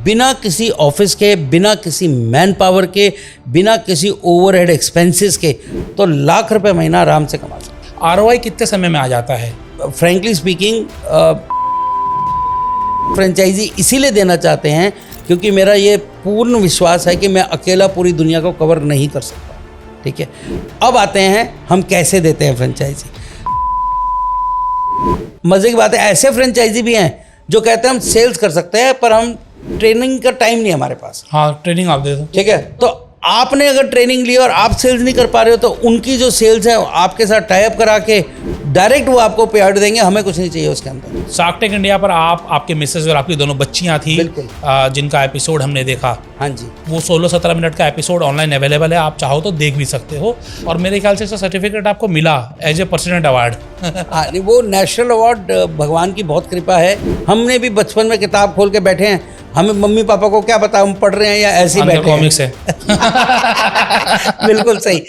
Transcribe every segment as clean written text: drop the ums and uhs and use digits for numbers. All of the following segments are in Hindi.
बिना किसी ऑफिस के, बिना किसी मैन पावर के, बिना किसी ओवरहेड एक्सपेंसेस के, तो लाख रुपए महीना आराम से कमा सकते हैं। आरओआई कितने समय में आ जाता है? फ्रेंकली स्पीकिंग, फ्रेंचाइजी इसीलिए देना चाहते हैं क्योंकि मेरा ये पूर्ण विश्वास है कि मैं अकेला पूरी दुनिया को कवर नहीं कर सकता। ठीक है, अब आते हैं हम कैसे देते हैं फ्रेंचाइजी। मजे की बात है, ऐसे फ्रेंचाइजी भी हैं जो कहते हैं हम सेल्स कर सकते हैं पर हम ट्रेनिंग का टाइम नहीं हमारे पास। हाँ, ट्रेनिंग आप दे दो। ठीक है, तो आपने अगर ट्रेनिंग ली और आप सेल्स नहीं कर पा रहे हो तो उनकी जो सेल्स है आपके साथ टाई अप करा के डायरेक्ट वो आपको पे आउट देंगे, हमें कुछ नहीं चाहिए उसके अंदर। शार्क टैंक इंडिया पर आप, आपके मिसेज और आपकी दोनों बच्चियां थी, बिल्कुल। जिनका एपिसोड हमने देखा। हाँ जी, वो 16-17 मिनट का एपिसोड ऑनलाइन अवेलेबल है, आप चाहो तो देख भी सकते हो। और मेरे ख्याल से इसका सर्टिफिकेट आपको मिला एज ए प्रेसिडेंट अवार्ड। हाँ, वो नेशनल अवार्ड भगवान की बहुत कृपा है। हमने भी बचपन में किताब खोल के बैठे हैं, हमें मम्मी पापा को क्या पता हम पढ़ रहे हैं या ऐसे ही बैठे कॉमिक्स है। बिल्कुल सही।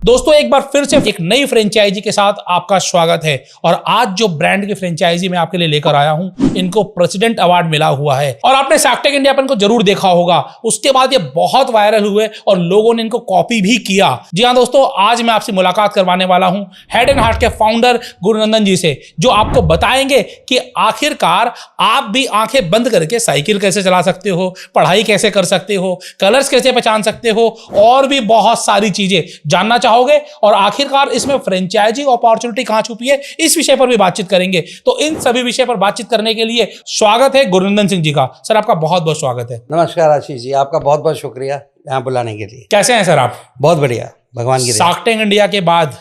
दोस्तों, एक बार फिर से एक नई फ्रेंचाइजी के साथ आपका स्वागत है। और आज जो ब्रांड की फ्रेंचाइजी मैं आपके लिए लेकर आया हूं, इनको प्रेसिडेंट अवार्ड मिला हुआ है। और आपने शार्क टैंक इंडिया पर इनको जरूर देखा होगा, उसके बाद ये बहुत वायरल हुए और लोगों ने इनको कॉपी भी किया। जी हाँ दोस्तों, आज मैं आपसे मुलाकात करवाने वाला हूं हेड एंड हार्ट के फाउंडर गुरुनंदन जी से, जो आपको बताएंगे कि आखिरकार आप भी आंखें बंद करके साइकिल कैसे चला सकते हो, पढ़ाई कैसे कर सकते हो, कलर्स कैसे पहचान सकते हो, और भी बहुत सारी चीजें जानना चाहोगे। और आखिरकार इसमें फ्रेंचाइजी अपॉर्चुनिटी कहां छुपी है, इस विषय पर भी बातचीत करेंगे। तो इन सभी विषय पर बातचीत करने के लिए स्वागत है गुरुनंदन सिंह जी का। सर, आपका बहुत बहुत स्वागत है। नमस्कार आशीष जी, आपका बहुत बहुत शुक्रिया यहाँ बुलाने के लिए। कैसे हैं सर आप? बहुत बढ़िया, भगवान की। शार्क टैंक इंडिया के बाद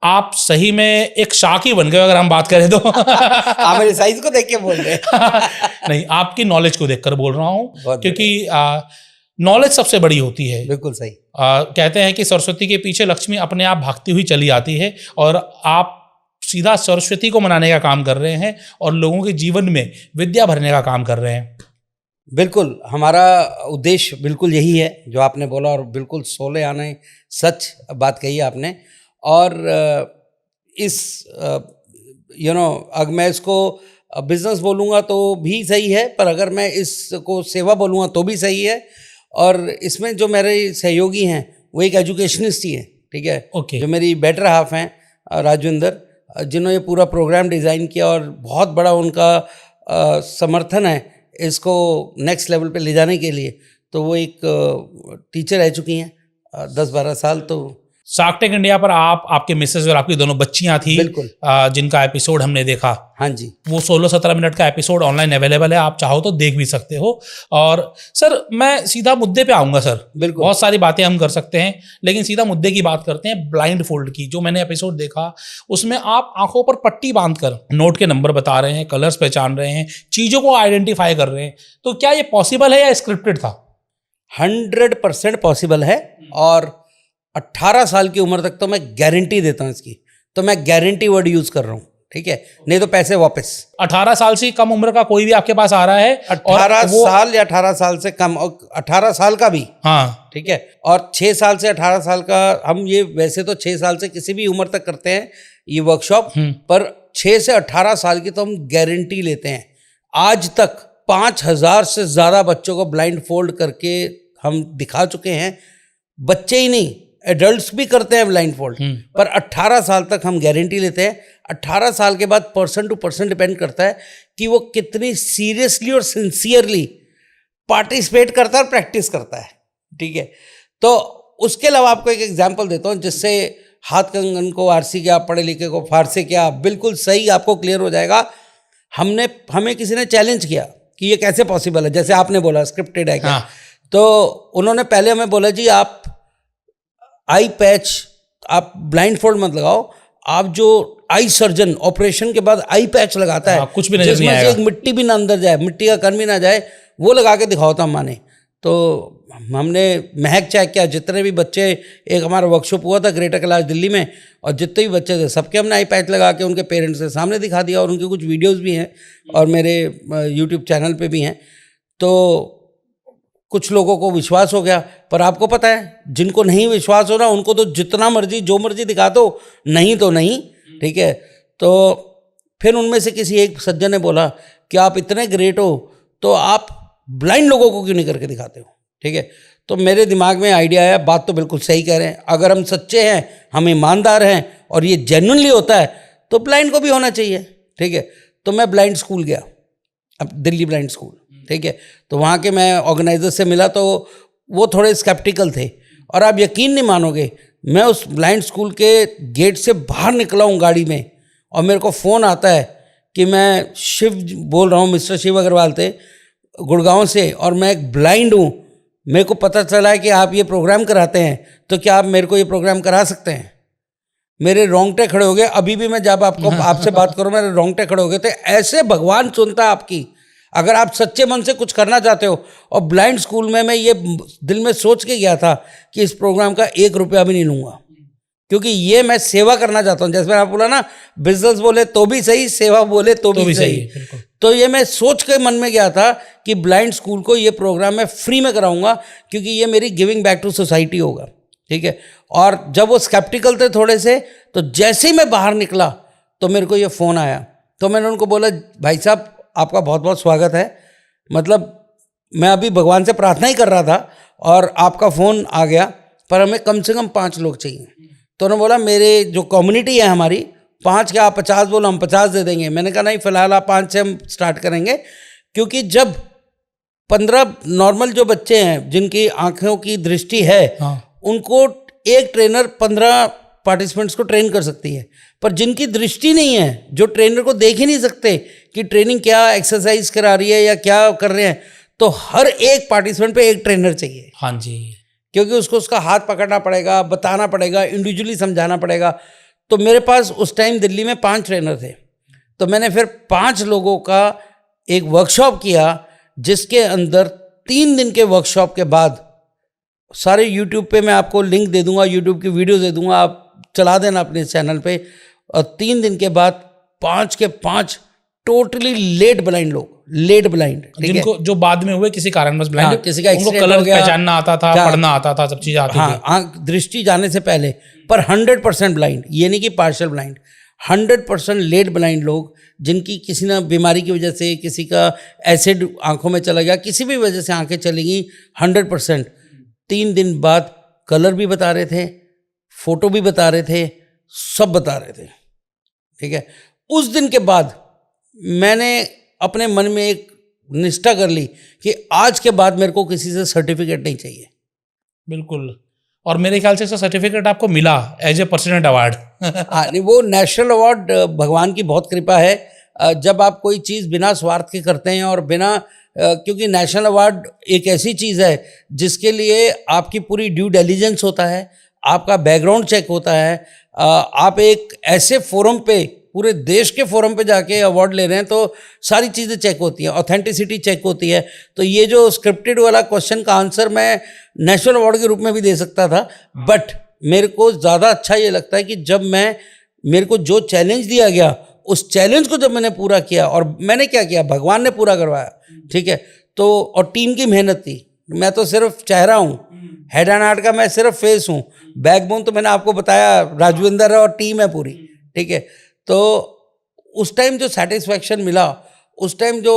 आप सही में एक शार्क ही बन गए अगर हम बात करें तो। आप मेरे साइज को देख के बोल रहे हैं? नहीं, आपकी नॉलेज को देखकर बोल रहा हूं, क्योंकि नॉलेज सबसे बड़ी होती है। बिल्कुल सही। कहते हैं कि सरस्वती के पीछे लक्ष्मी अपने आप भागती हुई चली आती है, और आप सीधा सरस्वती को मनाने का काम कर रहे हैं और लोगों के जीवन में विद्या भरने का काम कर रहे हैं। बिल्कुल, हमारा उद्देश्य बिल्कुल यही है जो आपने बोला, और बिल्कुल सोले आने सच बात कही आपने। और इस अगर मैं इसको बिजनेस बोलूँगा तो भी सही है, पर अगर मैं इसको सेवा बोलूँगा तो भी सही है। और इसमें जो मेरे सहयोगी हैं वो एक एजुकेशनिस्ट ही है। ठीक है, ओके। जो मेरी बेटर हाफ हैं राजविंदर, जिन्होंने ये पूरा प्रोग्राम डिज़ाइन किया और बहुत बड़ा उनका समर्थन है इसको नेक्स्ट लेवल पे ले जाने के लिए। तो वो एक टीचर रह चुकी हैं 10-12 साल। तो शार्क टैंक इंडिया पर आप, आपके मिसेज और आपकी दोनों बच्चियां थी, बिल्कुल, जिनका एपिसोड हमने देखा। हाँ जी, वो 16-17 मिनट का एपिसोड ऑनलाइन अवेलेबल है, आप चाहो तो देख भी सकते हो। और सर, मैं सीधा मुद्दे पे आऊंगा सर। बिल्कुल। बहुत सारी बातें हम कर सकते हैं, लेकिन सीधा मुद्दे की बात करते हैं। ब्लाइंड फोल्ड की जो मैंने एपिसोड देखा, उसमें आप आंखों पर पट्टी बांधकर नोट के नंबर बता रहे हैं, कलर्स पहचान रहे हैं, चीजों को आइडेंटिफाई कर रहे हैं। तो क्या ये पॉसिबल है या स्क्रिप्टेड था? 100% पॉसिबल है। और 18 साल की उम्र तक तो मैं गारंटी देता हूँ इसकी, तो मैं गारंटी वर्ड यूज कर रहा हूँ। ठीक है, नहीं तो पैसे वापस। 18 साल से कम उम्र का कोई भी आपके पास आ रहा है? 18 साल या 18 साल से कम, और 18 साल का भी। हाँ, ठीक है, और 6 साल से 18 साल का, हम ये वैसे तो 6 साल से किसी भी उम्र तक करते हैं ये वर्कशॉप, पर 6 से 18 साल की तो हम गारंटी लेते हैं। आज तक 5000 से ज़्यादा बच्चों को ब्लाइंड फोल्ड करके हम दिखा चुके हैं। बच्चे ही नहीं, एडल्ट्स भी करते हैं ब्लाइंड फोल्ड, पर 18 साल तक हम गारंटी लेते हैं। 18 साल के बाद पर्सन टू पर्सन डिपेंड करता है कि वो कितनी सीरियसली और सिंसियरली पार्टिसिपेट करता है और प्रैक्टिस करता है। ठीक है, तो उसके अलावा आपको एक एग्जांपल देता हूँ जिससे हाथ कंगन को आरसी क्या, पढ़े लिखे को फारसी क्या, बिल्कुल सही आपको क्लियर हो जाएगा। हमें किसी ने चैलेंज किया कि ये कैसे पॉसिबल है, जैसे आपने बोला स्क्रिप्टेड है क्या। हाँ। तो उन्होंने पहले हमें बोला जी आप आई पैच, आप ब्लाइंड फोल्ड मत लगाओ, आप जो आई सर्जन ऑपरेशन के बाद आई पैच लगाता है, कुछ भी नजर नहीं आएगा, एक मिट्टी भी ना अंदर जाए, मिट्टी का कण भी ना जाए, वो लगा के दिखाओ था माने। तो हमने महक चेक किया, जितने भी बच्चे, एक हमारा वर्कशॉप हुआ था ग्रेटर कैलाश दिल्ली में, और जितने भी बच्चे थे सबके हमने आई पैच लगा के उनके पेरेंट्स के सामने दिखा दिया, और उनके कुछ वीडियोस भी हैं और मेरे यूट्यूब चैनल पे भी हैं। तो कुछ लोगों को विश्वास हो गया, पर आपको पता है जिनको नहीं विश्वास हो रहा उनको तो जितना मर्जी जो मर्जी दिखा दो, नहीं तो नहीं। ठीक है, तो फिर उनमें से किसी एक सज्जन ने बोला कि आप इतने ग्रेट हो तो आप ब्लाइंड लोगों को क्यों नहीं करके दिखाते हो? ठीक है, तो मेरे दिमाग में आइडिया आया, बात तो बिल्कुल सही कह रहे हैं, अगर हम सच्चे हैं, हम ईमानदार हैं और ये जेन्युइनली होता है तो ब्लाइंड को भी होना चाहिए। ठीक है, तो मैं ब्लाइंड स्कूल गया, अब दिल्ली ब्लाइंड स्कूल। ठीक है, तो वहाँ के मैं ऑर्गेनाइजर से मिला तो वो थोड़े स्केप्टिकल थे, और आप यकीन नहीं मानोगे, मैं उस ब्लाइंड स्कूल के गेट से बाहर निकला हूँ गाड़ी में, और मेरे को फ़ोन आता है कि मैं शिव बोल रहा हूँ, मिस्टर शिव अग्रवाल थे गुड़गांव से, और मैं एक ब्लाइंड हूँ, मेरे को पता चला है कि आप ये प्रोग्राम कराते हैं, तो क्या आप मेरे को ये प्रोग्राम करा सकते हैं? मेरे रोंगटे खड़े हो गए। अभी भी मैं जब आपसे बात करूँ मेरे रोंगटे खड़े हो गए थे। ऐसे भगवान सुनता है आपकी, अगर आप सच्चे मन से कुछ करना चाहते हो। और ब्लाइंड स्कूल में मैं ये दिल में सोच के गया था कि इस प्रोग्राम का 1 रुपया भी नहीं लूँगा, क्योंकि ये मैं सेवा करना चाहता हूँ। जैसे मैंने आपको बोला ना, बिजनेस बोले तो भी सही, सेवा बोले तो भी सही। तो ये मैं सोच के मन में गया था कि ब्लाइंड स्कूल को ये प्रोग्राम मैं फ्री में कराऊंगा, क्योंकि ये मेरी गिविंग बैक टू सोसाइटी होगा। ठीक है, और जब वो स्केप्टिकल थे थोड़े से, तो जैसे ही मैं बाहर निकला तो मेरे को ये फ़ोन आया। तो मैंने उनको बोला, भाई साहब आपका बहुत बहुत स्वागत है, मतलब मैं अभी भगवान से प्रार्थना ही कर रहा था और आपका फ़ोन आ गया, पर हमें कम से कम 5 लोग चाहिए। तो उन्होंने बोला, मेरे जो कम्युनिटी है हमारी 5 क्या, आप 50 बोलो, हम 50 दे देंगे। मैंने कहा नहीं, फिलहाल आप 5 से हम स्टार्ट करेंगे, क्योंकि जब 15 नॉर्मल जो बच्चे हैं जिनकी आंखों की दृष्टि है, उनको एक ट्रेनर 15 पार्टिसिपेंट्स को ट्रेन कर सकती है, पर जिनकी दृष्टि नहीं है, जो ट्रेनर को देख ही नहीं सकते कि ट्रेनिंग क्या एक्सरसाइज करा रही है या क्या कर रहे हैं, तो हर एक पार्टिसिपेंट पे एक ट्रेनर चाहिए। हाँ जी, क्योंकि उसको उसका हाथ पकड़ना पड़ेगा, बताना पड़ेगा, इंडिविजुअली समझाना पड़ेगा। तो मेरे पास उस टाइम दिल्ली में 5 ट्रेनर थे। तो मैंने फिर 5 लोगों का एक वर्कशॉप किया, जिसके अंदर 3 दिन के वर्कशॉप के बाद, सारे यूट्यूब पे मैं आपको लिंक दे दूंगा, यूट्यूब की वीडियो दे दूंगा, आप चला देना अपने चैनल पे। और 3 दिन के बाद 5 के 5 टोटली लेट ब्लाइंड लोग, लेट ब्लाइंड, जिनको जो बाद में हुए किसी कारणवश ब्लाइंड, हाँ, किसी का एक्सीडेंट कलर हो गया, पहचानना आता था, पढ़ना आता था, सब चीज़ आती थी। हाँ, दृष्टि जाने से पहले, पर 100% ब्लाइंड, ये नहीं कि पार्शियल ब्लाइंड, 100% लेट ब्लाइंड लोग, जिनकी किसी ना बीमारी की वजह से, किसी का एसिड आंखों में चला गया, किसी भी वजह से आंखें चली गई, 100%। 3 दिन बाद कलर भी बता रहे थे, फोटो भी बता रहे थे, सब बता रहे थे। ठीक है, उस दिन के बाद मैंने अपने मन में एक निष्ठा कर ली कि आज के बाद मेरे को किसी से सर्टिफिकेट नहीं चाहिए। बिल्कुल, और मेरे ख्याल से इसका सर्टिफिकेट आपको मिला एज ए प्रेसिडेंट अवार्ड। हाँ, वो नेशनल अवार्ड भगवान की बहुत कृपा है। जब आप कोई चीज़ बिना स्वार्थ के करते हैं और बिना क्योंकि नेशनल अवार्ड एक ऐसी चीज़ है जिसके लिए आपकी पूरी ड्यू डिलिजेंस होता है, आपका बैकग्राउंड चेक होता है, आप एक ऐसे फोरम पे, पूरे देश के फोरम पे जाके अवार्ड ले रहे हैं, तो सारी चीज़ें चेक होती हैं, ऑथेंटिसिटी चेक होती है। तो ये जो स्क्रिप्टेड वाला क्वेश्चन का आंसर मैं नेशनल अवार्ड के रूप में भी दे सकता था, बट मेरे को ज़्यादा अच्छा ये लगता है कि जब मेरे को जो चैलेंज दिया गया, उस चैलेंज को जब मैंने पूरा किया, और मैंने क्या किया, भगवान ने पूरा करवाया। ठीक है, तो और टीम की मेहनत थी, मैं तो सिर्फ चेहरा हूँ, हेड एंड हार्ट का मैं सिर्फ फेस हूँ, बैकबोन तो मैंने आपको बताया राजविंदर है और टीम है पूरी। ठीक है, तो उस टाइम जो सेटिस्फैक्शन मिला, उस टाइम जो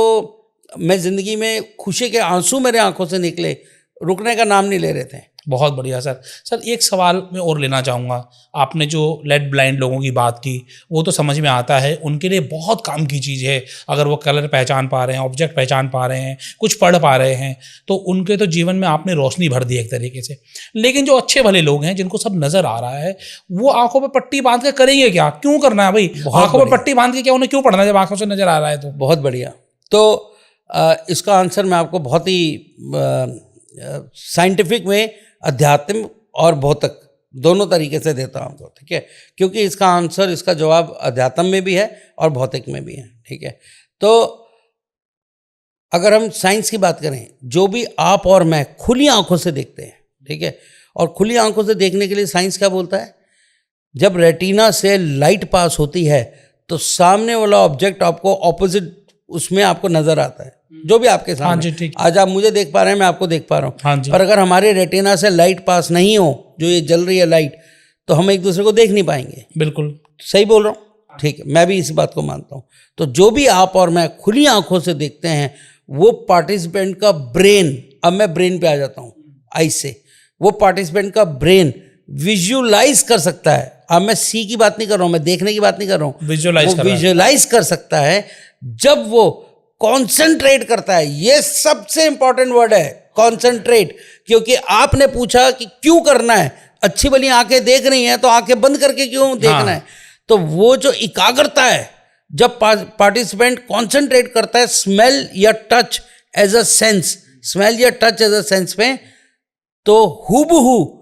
मैं ज़िंदगी में खुशी के आंसू मेरे आंखों से निकले, रुकने का नाम नहीं ले रहे थे। बहुत बढ़िया सर। सर एक सवाल मैं और लेना चाहूँगा, आपने जो लेट ब्लाइंड लोगों की बात की, वो तो समझ में आता है, उनके लिए बहुत काम की चीज़ है। अगर वो कलर पहचान पा रहे हैं, ऑब्जेक्ट पहचान पा रहे हैं, कुछ पढ़ पा रहे हैं, तो उनके तो जीवन में आपने रोशनी भर दी एक तरीके से। लेकिन जो अच्छे भले लोग हैं, जिनको सब नज़र आ रहा है, वो आंखों पर पट्टी बांध के करेंगे क्या? क्यों करना है भाई? आंखों पर पट्टी बांध के क्या, उन्हें क्यों पढ़ना है जब आंखों से नज़र आ रहा है? तो बहुत बढ़िया। तो इसका आंसर मैं आपको बहुत ही साइंटिफिक में, अध्यात्म और भौतिक दोनों तरीके से देता हूँ आपको। ठीक है, क्योंकि इसका आंसर, इसका जवाब अध्यात्म में भी है और भौतिक में भी है। ठीक है, तो अगर हम साइंस की बात करें, जो भी आप और मैं खुली आंखों से देखते हैं, ठीक है, और खुली आंखों से देखने के लिए साइंस क्या बोलता है, जब रेटिना से लाइट पास होती है तो सामने वाला ऑब्जेक्ट आपको ऑपोजिट उसमें आपको नजर आता है, जो भी आपके सामने। हाँ जी, ठीक। आज आप मुझे देख पा रहे हैं, मैं आपको देख पा रहा हूँ। हाँ जी। पर अगर हमारे रेटिना से लाइट पास नहीं हो, जो ये जल रही है लाइट, तो हम एक दूसरे को देख नहीं पाएंगे। बिल्कुल सही बोल रहा हूँ? ठीक है, मैं भी इस बात को मानता हूँ। तो जो भी आप और मैं खुली आंखों से देखते हैं, वो पार्टिसिपेंट का ब्रेन, अब मैं ब्रेन पे आ जाता हूँ आई से, वो पार्टिसिपेंट का ब्रेन विजुअलाइज कर सकता है। अब मैं सी की बात नहीं कर रहा हूँ, मैं देखने की बात नहीं कर रहा हूँ, विजुअलाइज कर सकता है जब वो कॉन्सेंट्रेट करता है। ये सबसे इंपॉर्टेंट वर्ड है, कॉन्सेंट्रेट। क्योंकि आपने पूछा कि क्यों करना है, अच्छी भली आंखें देख रही हैं तो आंखें बंद करके क्यों देखना है। तो वो जो एकाग्रता है, जब पार्टिसिपेंट कॉन्सेंट्रेट करता है स्मेल या touch as a sense, smell या टच एज अ सेंस में, तो हूबहू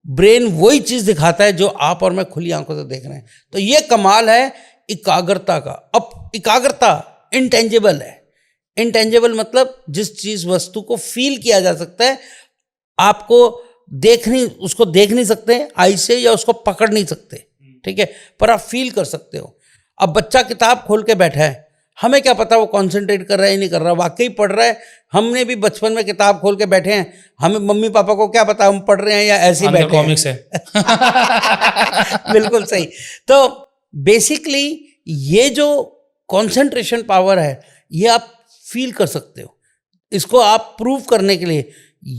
ब्रेन वही चीज दिखाता है जो आप और मैं खुली आंखों से देख रहे हैं। तो ये कमाल है एकाग्रता का। अब एकाग्रता इंटेंजिबल है। इंटेंजिबल मतलब जिस चीज वस्तु को फील किया जा सकता है, आपको उसको देख नहीं सकते आई से या उसको पकड़ नहीं सकते, ठीक है, पर आप फील कर सकते हो। अब बच्चा किताब खोल के बैठा है, हमें क्या पता वो कंसंट्रेट कर रहा है या नहीं कर रहा, वाकई पढ़ रहा है। हमने भी बचपन में किताब खोल के बैठे हैं, हमें मम्मी पापा को क्या पता हम पढ़ रहे हैं या ऐसे ही बैठे कॉमिक्स है। बिल्कुल सही। तो बेसिकली ये जो कंसंट्रेशन पावर है, ये आप फील कर सकते हो। इसको आप प्रूव करने के लिए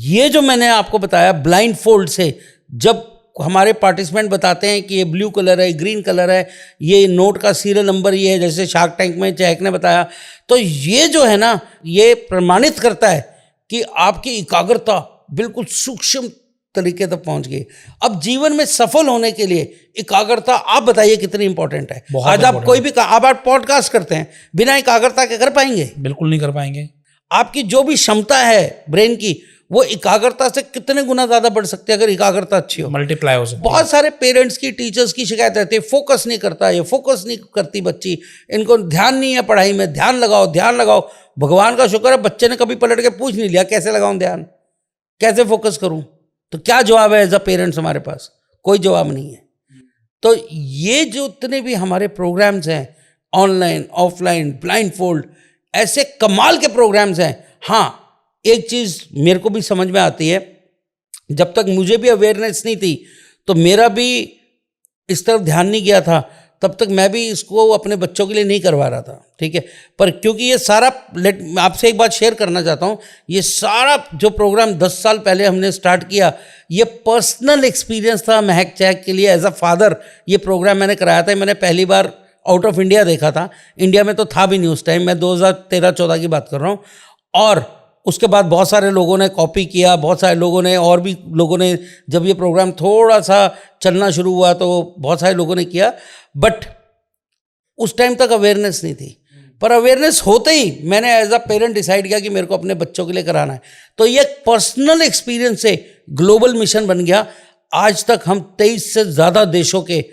ये जो मैंने आपको बताया ब्लाइंड फोल्ड से, जब हमारे पार्टिसिपेंट बताते हैं कि ये ब्लू कलर है, ग्रीन कलर है, ये नोट का सीरियल नंबर ये है, जैसे शार्क टैंक में चैक ने बताया, तो ये जो है ना, ये प्रमाणित करता है कि आपकी एकाग्रता बिल्कुल सूक्ष्म तरीके तक पहुंच गई। अब जीवन में सफल होने के लिए एकाग्रता आप बताइए कितनी इंपॉर्टेंट है। आज आप कोई भी आप पॉडकास्ट करते हैं, बिना एकाग्रता के कर पाएंगे? बिल्कुल नहीं कर पाएंगे। आपकी जो भी क्षमता है ब्रेन की, वो एकाग्रता से कितने गुना ज्यादा बढ़ सकती है अगर एकाग्रता अच्छी हो, मल्टीप्लाई हो सकती है। बहुत सारे पेरेंट्स की, टीचर्स की शिकायत रहती है, फोकस नहीं करता, ये फोकस नहीं करती बच्ची, इनको ध्यान नहीं है पढ़ाई में, ध्यान लगाओ ध्यान लगाओ। भगवान का शुक्र है बच्चे ने कभी पलट के पूछ नहीं लिया कैसे लगाऊं ध्यान, कैसे फोकस करूं। तो क्या जवाब है एज अ पेरेंट्स हमारे पास? कोई जवाब नहीं है। तो ये जो इतने भी हमारे प्रोग्राम्स हैं, ऑनलाइन ऑफलाइन ब्लाइंड फोल्ड, ऐसे कमाल के प्रोग्राम्स हैं। हाँ, एक चीज मेरे को भी समझ में आती है, जब तक मुझे भी अवेयरनेस नहीं थी तो मेरा भी इस तरफ ध्यान नहीं गया था, तब तक मैं भी इसको अपने बच्चों के लिए नहीं करवा रहा था, ठीक है। पर क्योंकि ये सारा, आपसे एक बात शेयर करना चाहता हूँ, ये सारा जो प्रोग्राम 10 साल पहले हमने स्टार्ट किया, ये पर्सनल एक्सपीरियंस था महक चैक के लिए। एज अ फादर ये प्रोग्राम मैंने कराया था। मैंने पहली बार आउट ऑफ इंडिया देखा था, इंडिया में तो था भी नहीं उस टाइम, मैं 2013-14 की बात कर रहा हूँ। और उसके बाद बहुत सारे लोगों ने कॉपी किया, बहुत सारे लोगों ने, और भी लोगों ने, जब ये प्रोग्राम थोड़ा सा चलना शुरू हुआ तो बहुत सारे लोगों ने किया, बट उस टाइम तक अवेयरनेस नहीं थी। पर अवेयरनेस होते ही मैंने एज अ पेरेंट डिसाइड किया कि मेरे को अपने बच्चों के लिए कराना है। तो ये पर्सनल एक्सपीरियंस से ग्लोबल मिशन बन गया। आज तक हम 23 से ज़्यादा देशों के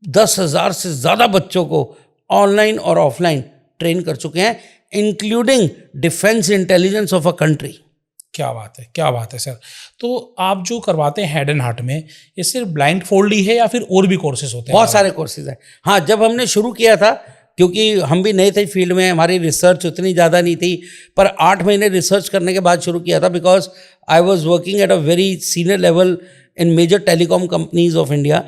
10,000 से ज़्यादा बच्चों को ऑनलाइन और ऑफलाइन ट्रेन कर चुके हैं, including defence intelligence of a country. क्या बात है, क्या बात है सर। तो आप जो करवाते हैं हेड एंड हार्ट में, ये सिर्फ ब्लाइंड फोल्ड ही है या फिर और भी कोर्सेज होते हैं? बहुत सारे कोर्सेज हैं। हाँ, जब हमने शुरू किया था, क्योंकि हम भी नए थे फील्ड में, हमारी रिसर्च उतनी ज़्यादा नहीं थी, पर 8 महीने रिसर्च करने के बाद शुरू किया था, because I was working at a very senior level in major telecom companies of India.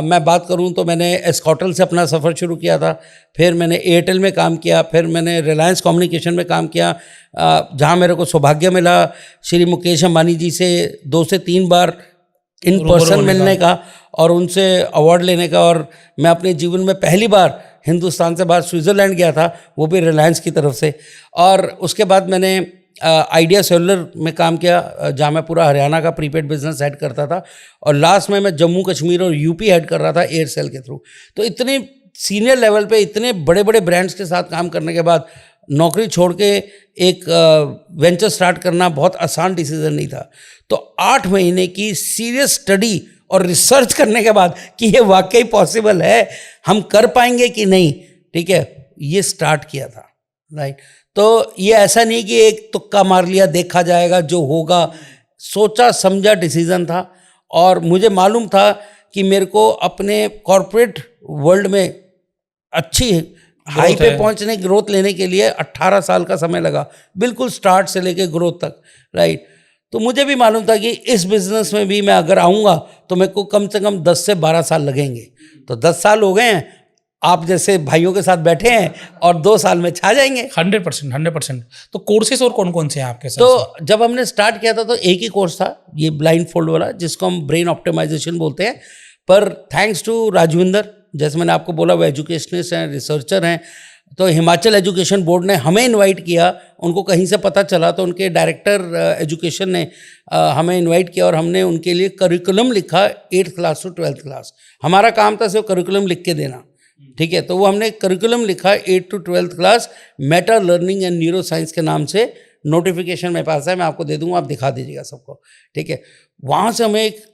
मैं बात करूं तो मैंने एस्कॉटल से अपना सफ़र शुरू किया था, फिर मैंने एयरटेल में काम किया, फिर मैंने रिलायंस कम्युनिकेशन में काम किया, जहां मेरे को सौभाग्य मिला श्री मुकेश अंबानी जी से 2 से 3 बार इन पर्सन मिलने का और उनसे अवार्ड लेने का। और मैं अपने जीवन में पहली बार हिंदुस्तान से बाहर स्विट्ज़रलैंड गया था, वो भी रिलायंस की तरफ से। और उसके बाद मैंने आइडिया सेलुलर में काम किया, जहाँ मैं पूरा हरियाणा का प्रीपेड बिजनेस हेड करता था, और लास्ट में मैं जम्मू कश्मीर और यूपी हेड कर रहा था एयरसेल के थ्रू। तो इतने सीनियर लेवल पे इतने बड़े बड़े ब्रांड्स के साथ काम करने के बाद नौकरी छोड़ के एक वेंचर स्टार्ट करना बहुत आसान डिसीजन नहीं था। तो 8 महीने की सीरियस स्टडी और रिसर्च करने के बाद कि ये वाकई पॉसिबल है, हम कर पाएंगे कि नहीं, ठीक है, ये स्टार्ट किया था, राइट। तो ये ऐसा नहीं कि एक तुक्का मार लिया, देखा जाएगा जो होगा, सोचा समझा डिसीजन था। और मुझे मालूम था कि मेरे को अपने कॉरपोरेट वर्ल्ड में अच्छी हाई पे पहुंचने, ग्रोथ लेने के लिए 18 साल का समय लगा, बिल्कुल स्टार्ट से लेके ग्रोथ तक, राइट। तो मुझे भी मालूम था कि इस बिजनेस में भी मैं अगर आऊँगा तो मेरे को कम से कम 10 से 12 साल लगेंगे। तो 10 साल हो गए हैं, आप जैसे भाइयों के साथ बैठे हैं और 2 साल में छा जाएंगे। 100%। तो कोर्सेज और कौन कौन से हैं आपके साथ? तो जब हमने स्टार्ट किया था तो एक ही कोर्स था, ये ब्लाइंड फोल्ड वाला, जिसको हम ब्रेन ऑप्टिमाइजेशन बोलते हैं। पर थैंक्स टू राजविंदर, जैसे मैंने आपको बोला, वो एजुकेशनिस्ट हैं, रिसर्चर हैं, तो हिमाचल एजुकेशन बोर्ड ने हमें इनवाइट किया। उनको कहीं से पता चला तो उनके डायरेक्टर एजुकेशन ने हमें इनवाइट किया और हमने उनके लिए करिकुलम लिखा 8th class to 12th class. हमारा काम था सिर्फ करिकुलम लिख के देना, ठीक है। तो वो हमने करिकुलम लिखा 8th to 12th class, Meta learning and neuro science के नाम से। नोटिफिकेशन मेरे पास है, मैं आपको दे दूंगा, आप दिखा दीजिएगा सबको, ठीक है। वहाँ से हमें एक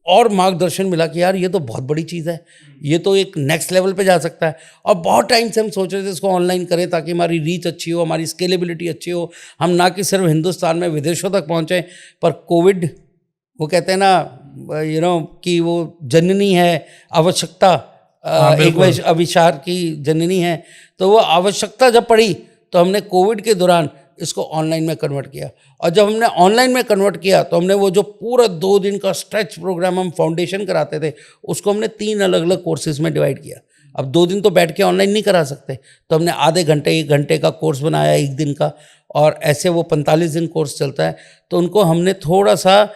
और मार्गदर्शन मिला कि यार ये तो बहुत बड़ी चीज़ है, ये तो एक नेक्स्ट लेवल पे जा सकता है। और बहुत टाइम से हम सोच रहे थे इसको ऑनलाइन करें ताकि हमारी रीच अच्छी हो, हमारी स्केलेबिलिटी अच्छी हो, हम ना कि सिर्फ हिंदुस्तान में विदेशों तक पहुँचें। पर कोविड, वो कहते हैं ना कि वो जननी है आवश्यकता, एक अविचार की जननी है। तो वो आवश्यकता जब पड़ी तो हमने कोविड के दौरान इसको ऑनलाइन में कन्वर्ट किया। और जब हमने ऑनलाइन में कन्वर्ट किया तो हमने वो जो पूरा 2 दिन का स्ट्रेच प्रोग्राम हम फाउंडेशन कराते थे, उसको हमने 3 अलग अलग कोर्सेज में डिवाइड किया। अब 2 दिन तो बैठ के ऑनलाइन नहीं करा सकते, तो हमने आधे घंटे 1 घंटे का कोर्स बनाया 1 दिन का, और ऐसे वो 45 दिन कोर्स चलता है। तो उनको हमने थोड़ा सा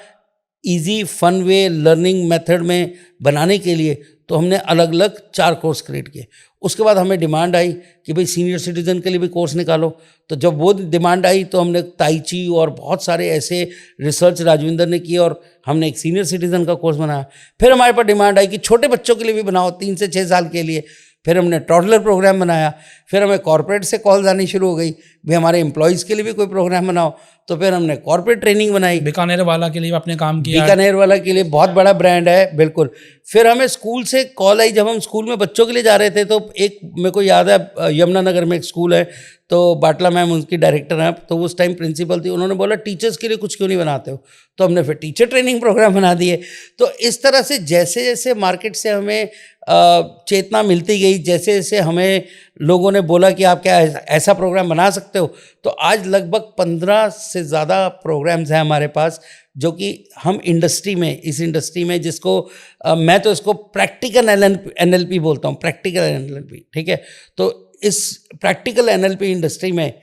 easy fun way learning method में बनाने के लिए तो हमने अलग अलग 4 कोर्स क्रिएट किए। उसके बाद हमें डिमांड आई कि भाई सीनियर सिटीज़न के लिए भी कोर्स निकालो। तो जब वो डिमांड आई तो हमने ताई ची और बहुत सारे ऐसे रिसर्च राजविंदर ने किए और हमने एक सीनियर सिटीज़न का कोर्स बनाया। फिर हमारे पास डिमांड आई कि छोटे बच्चों के लिए भी बनाओ, 3 से 6 साल के लिए। फिर हमने टॉडलर प्रोग्राम बनाया। फिर हमें कॉर्पोरेट से कॉल्स आनी शुरू हो गई, भाई हमारे एम्प्लॉयज़ के लिए भी कोई प्रोग्राम बनाओ। तो फिर हमने कॉर्पोरेट ट्रेनिंग बनाई। बीकानेर वाला के लिए आपने काम किया? बीकानेर वाला के लिए बहुत बड़ा ब्रांड है, बिल्कुल। फिर हमें स्कूल से कॉल आई, जब हम स्कूल में बच्चों के लिए जा रहे थे तो एक मेरे को याद है, यमुनानगर में एक स्कूल है, तो बाटला मैम उनकी डायरेक्टर हैं, तो उस टाइम प्रिंसिपल थी। उन्होंने बोला टीचर्स के लिए कुछ क्यों नहीं बनाते हो? तो हमने फिर टीचर ट्रेनिंग प्रोग्राम बना दिए। तो इस तरह से जैसे जैसे मार्केट से हमें चेतना मिलती गई, जैसे जैसे हमें लोगों ने बोला कि आप क्या ऐसा प्रोग्राम बना सकते हो, तो आज लगभग 15 से ज़्यादा प्रोग्राम्स हैं हमारे पास, जो कि हम इंडस्ट्री में, इस इंडस्ट्री में, जिसको मैं तो इसको प्रैक्टिकल NLP बोलता हूँ, प्रैक्टिकल NLP, ठीक है। तो इस प्रैक्टिकल NLP इंडस्ट्री में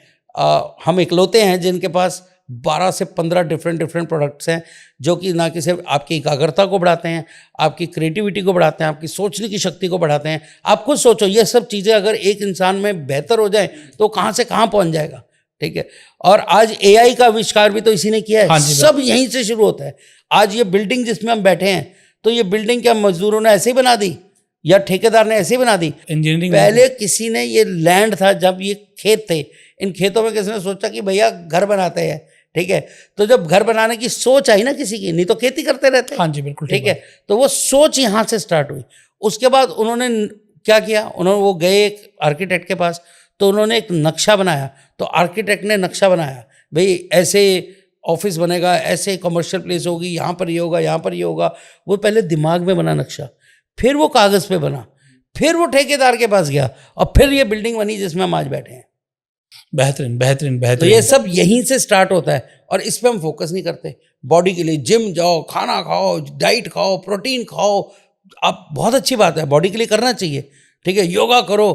हम इकलौते हैं जिनके पास 12 से 15 डिफरेंट प्रोडक्ट्स हैं, जो कि ना कि सिर्फ आपकी एकाग्रता को बढ़ाते हैं, आपकी क्रिएटिविटी को बढ़ाते हैं, आपकी सोचने की शक्ति को बढ़ाते हैं। आप खुद सोचो, ये सब चीज़ें अगर एक इंसान में बेहतर हो जाए तो कहाँ से कहाँ पहुँच जाएगा, ठीक है। और आज AI का आविष्कार भी तो इसी ने किया है। हाँ सब यहीं से शुरू होता है। आज ये बिल्डिंग जिसमें हम बैठे हैं, तो ये बिल्डिंग क्या मजदूरों ने ऐसे ही बना दी या ठेकेदार ने ऐसे ही बना दी? इंजीनियरिंग पहले किसी ने, ये लैंड था, जब ये खेत थे, इन खेतों में किसी ने सोचा कि भैया घर बनाते हैं, ठीक है। तो जब घर बनाने की सोच आई ना किसी की, नहीं तो खेती करते रहते। हाँ जी, बिल्कुल ठीक है। तो वो सोच यहाँ से स्टार्ट हुई। उसके बाद उन्होंने क्या किया, उन्होंने वो गए एक आर्किटेक्ट के पास, तो उन्होंने एक नक्शा बनाया। तो आर्किटेक्ट ने नक्शा बनाया, भाई ऐसे ऑफिस बनेगा, ऐसे कमर्शियल प्लेस होगी, यहाँ पर ये होगा, यहाँ पर ये होगा। वो पहले दिमाग में बना नक्शा, फिर वो कागज़ पे बना, फिर वो ठेकेदार के पास गया, और फिर ये बिल्डिंग बनी जिसमें हम आज बैठे हैं। बेहतरीन बेहतरीन बेहतरीन। तो ये सब यहीं से स्टार्ट होता है, और इस पे हम फोकस नहीं करते। बॉडी के लिए जिम जाओ, खाना खाओ, डाइट खाओ, प्रोटीन खाओ, आप बहुत अच्छी बात है, बॉडी के लिए करना चाहिए, ठीक है। योगा करो,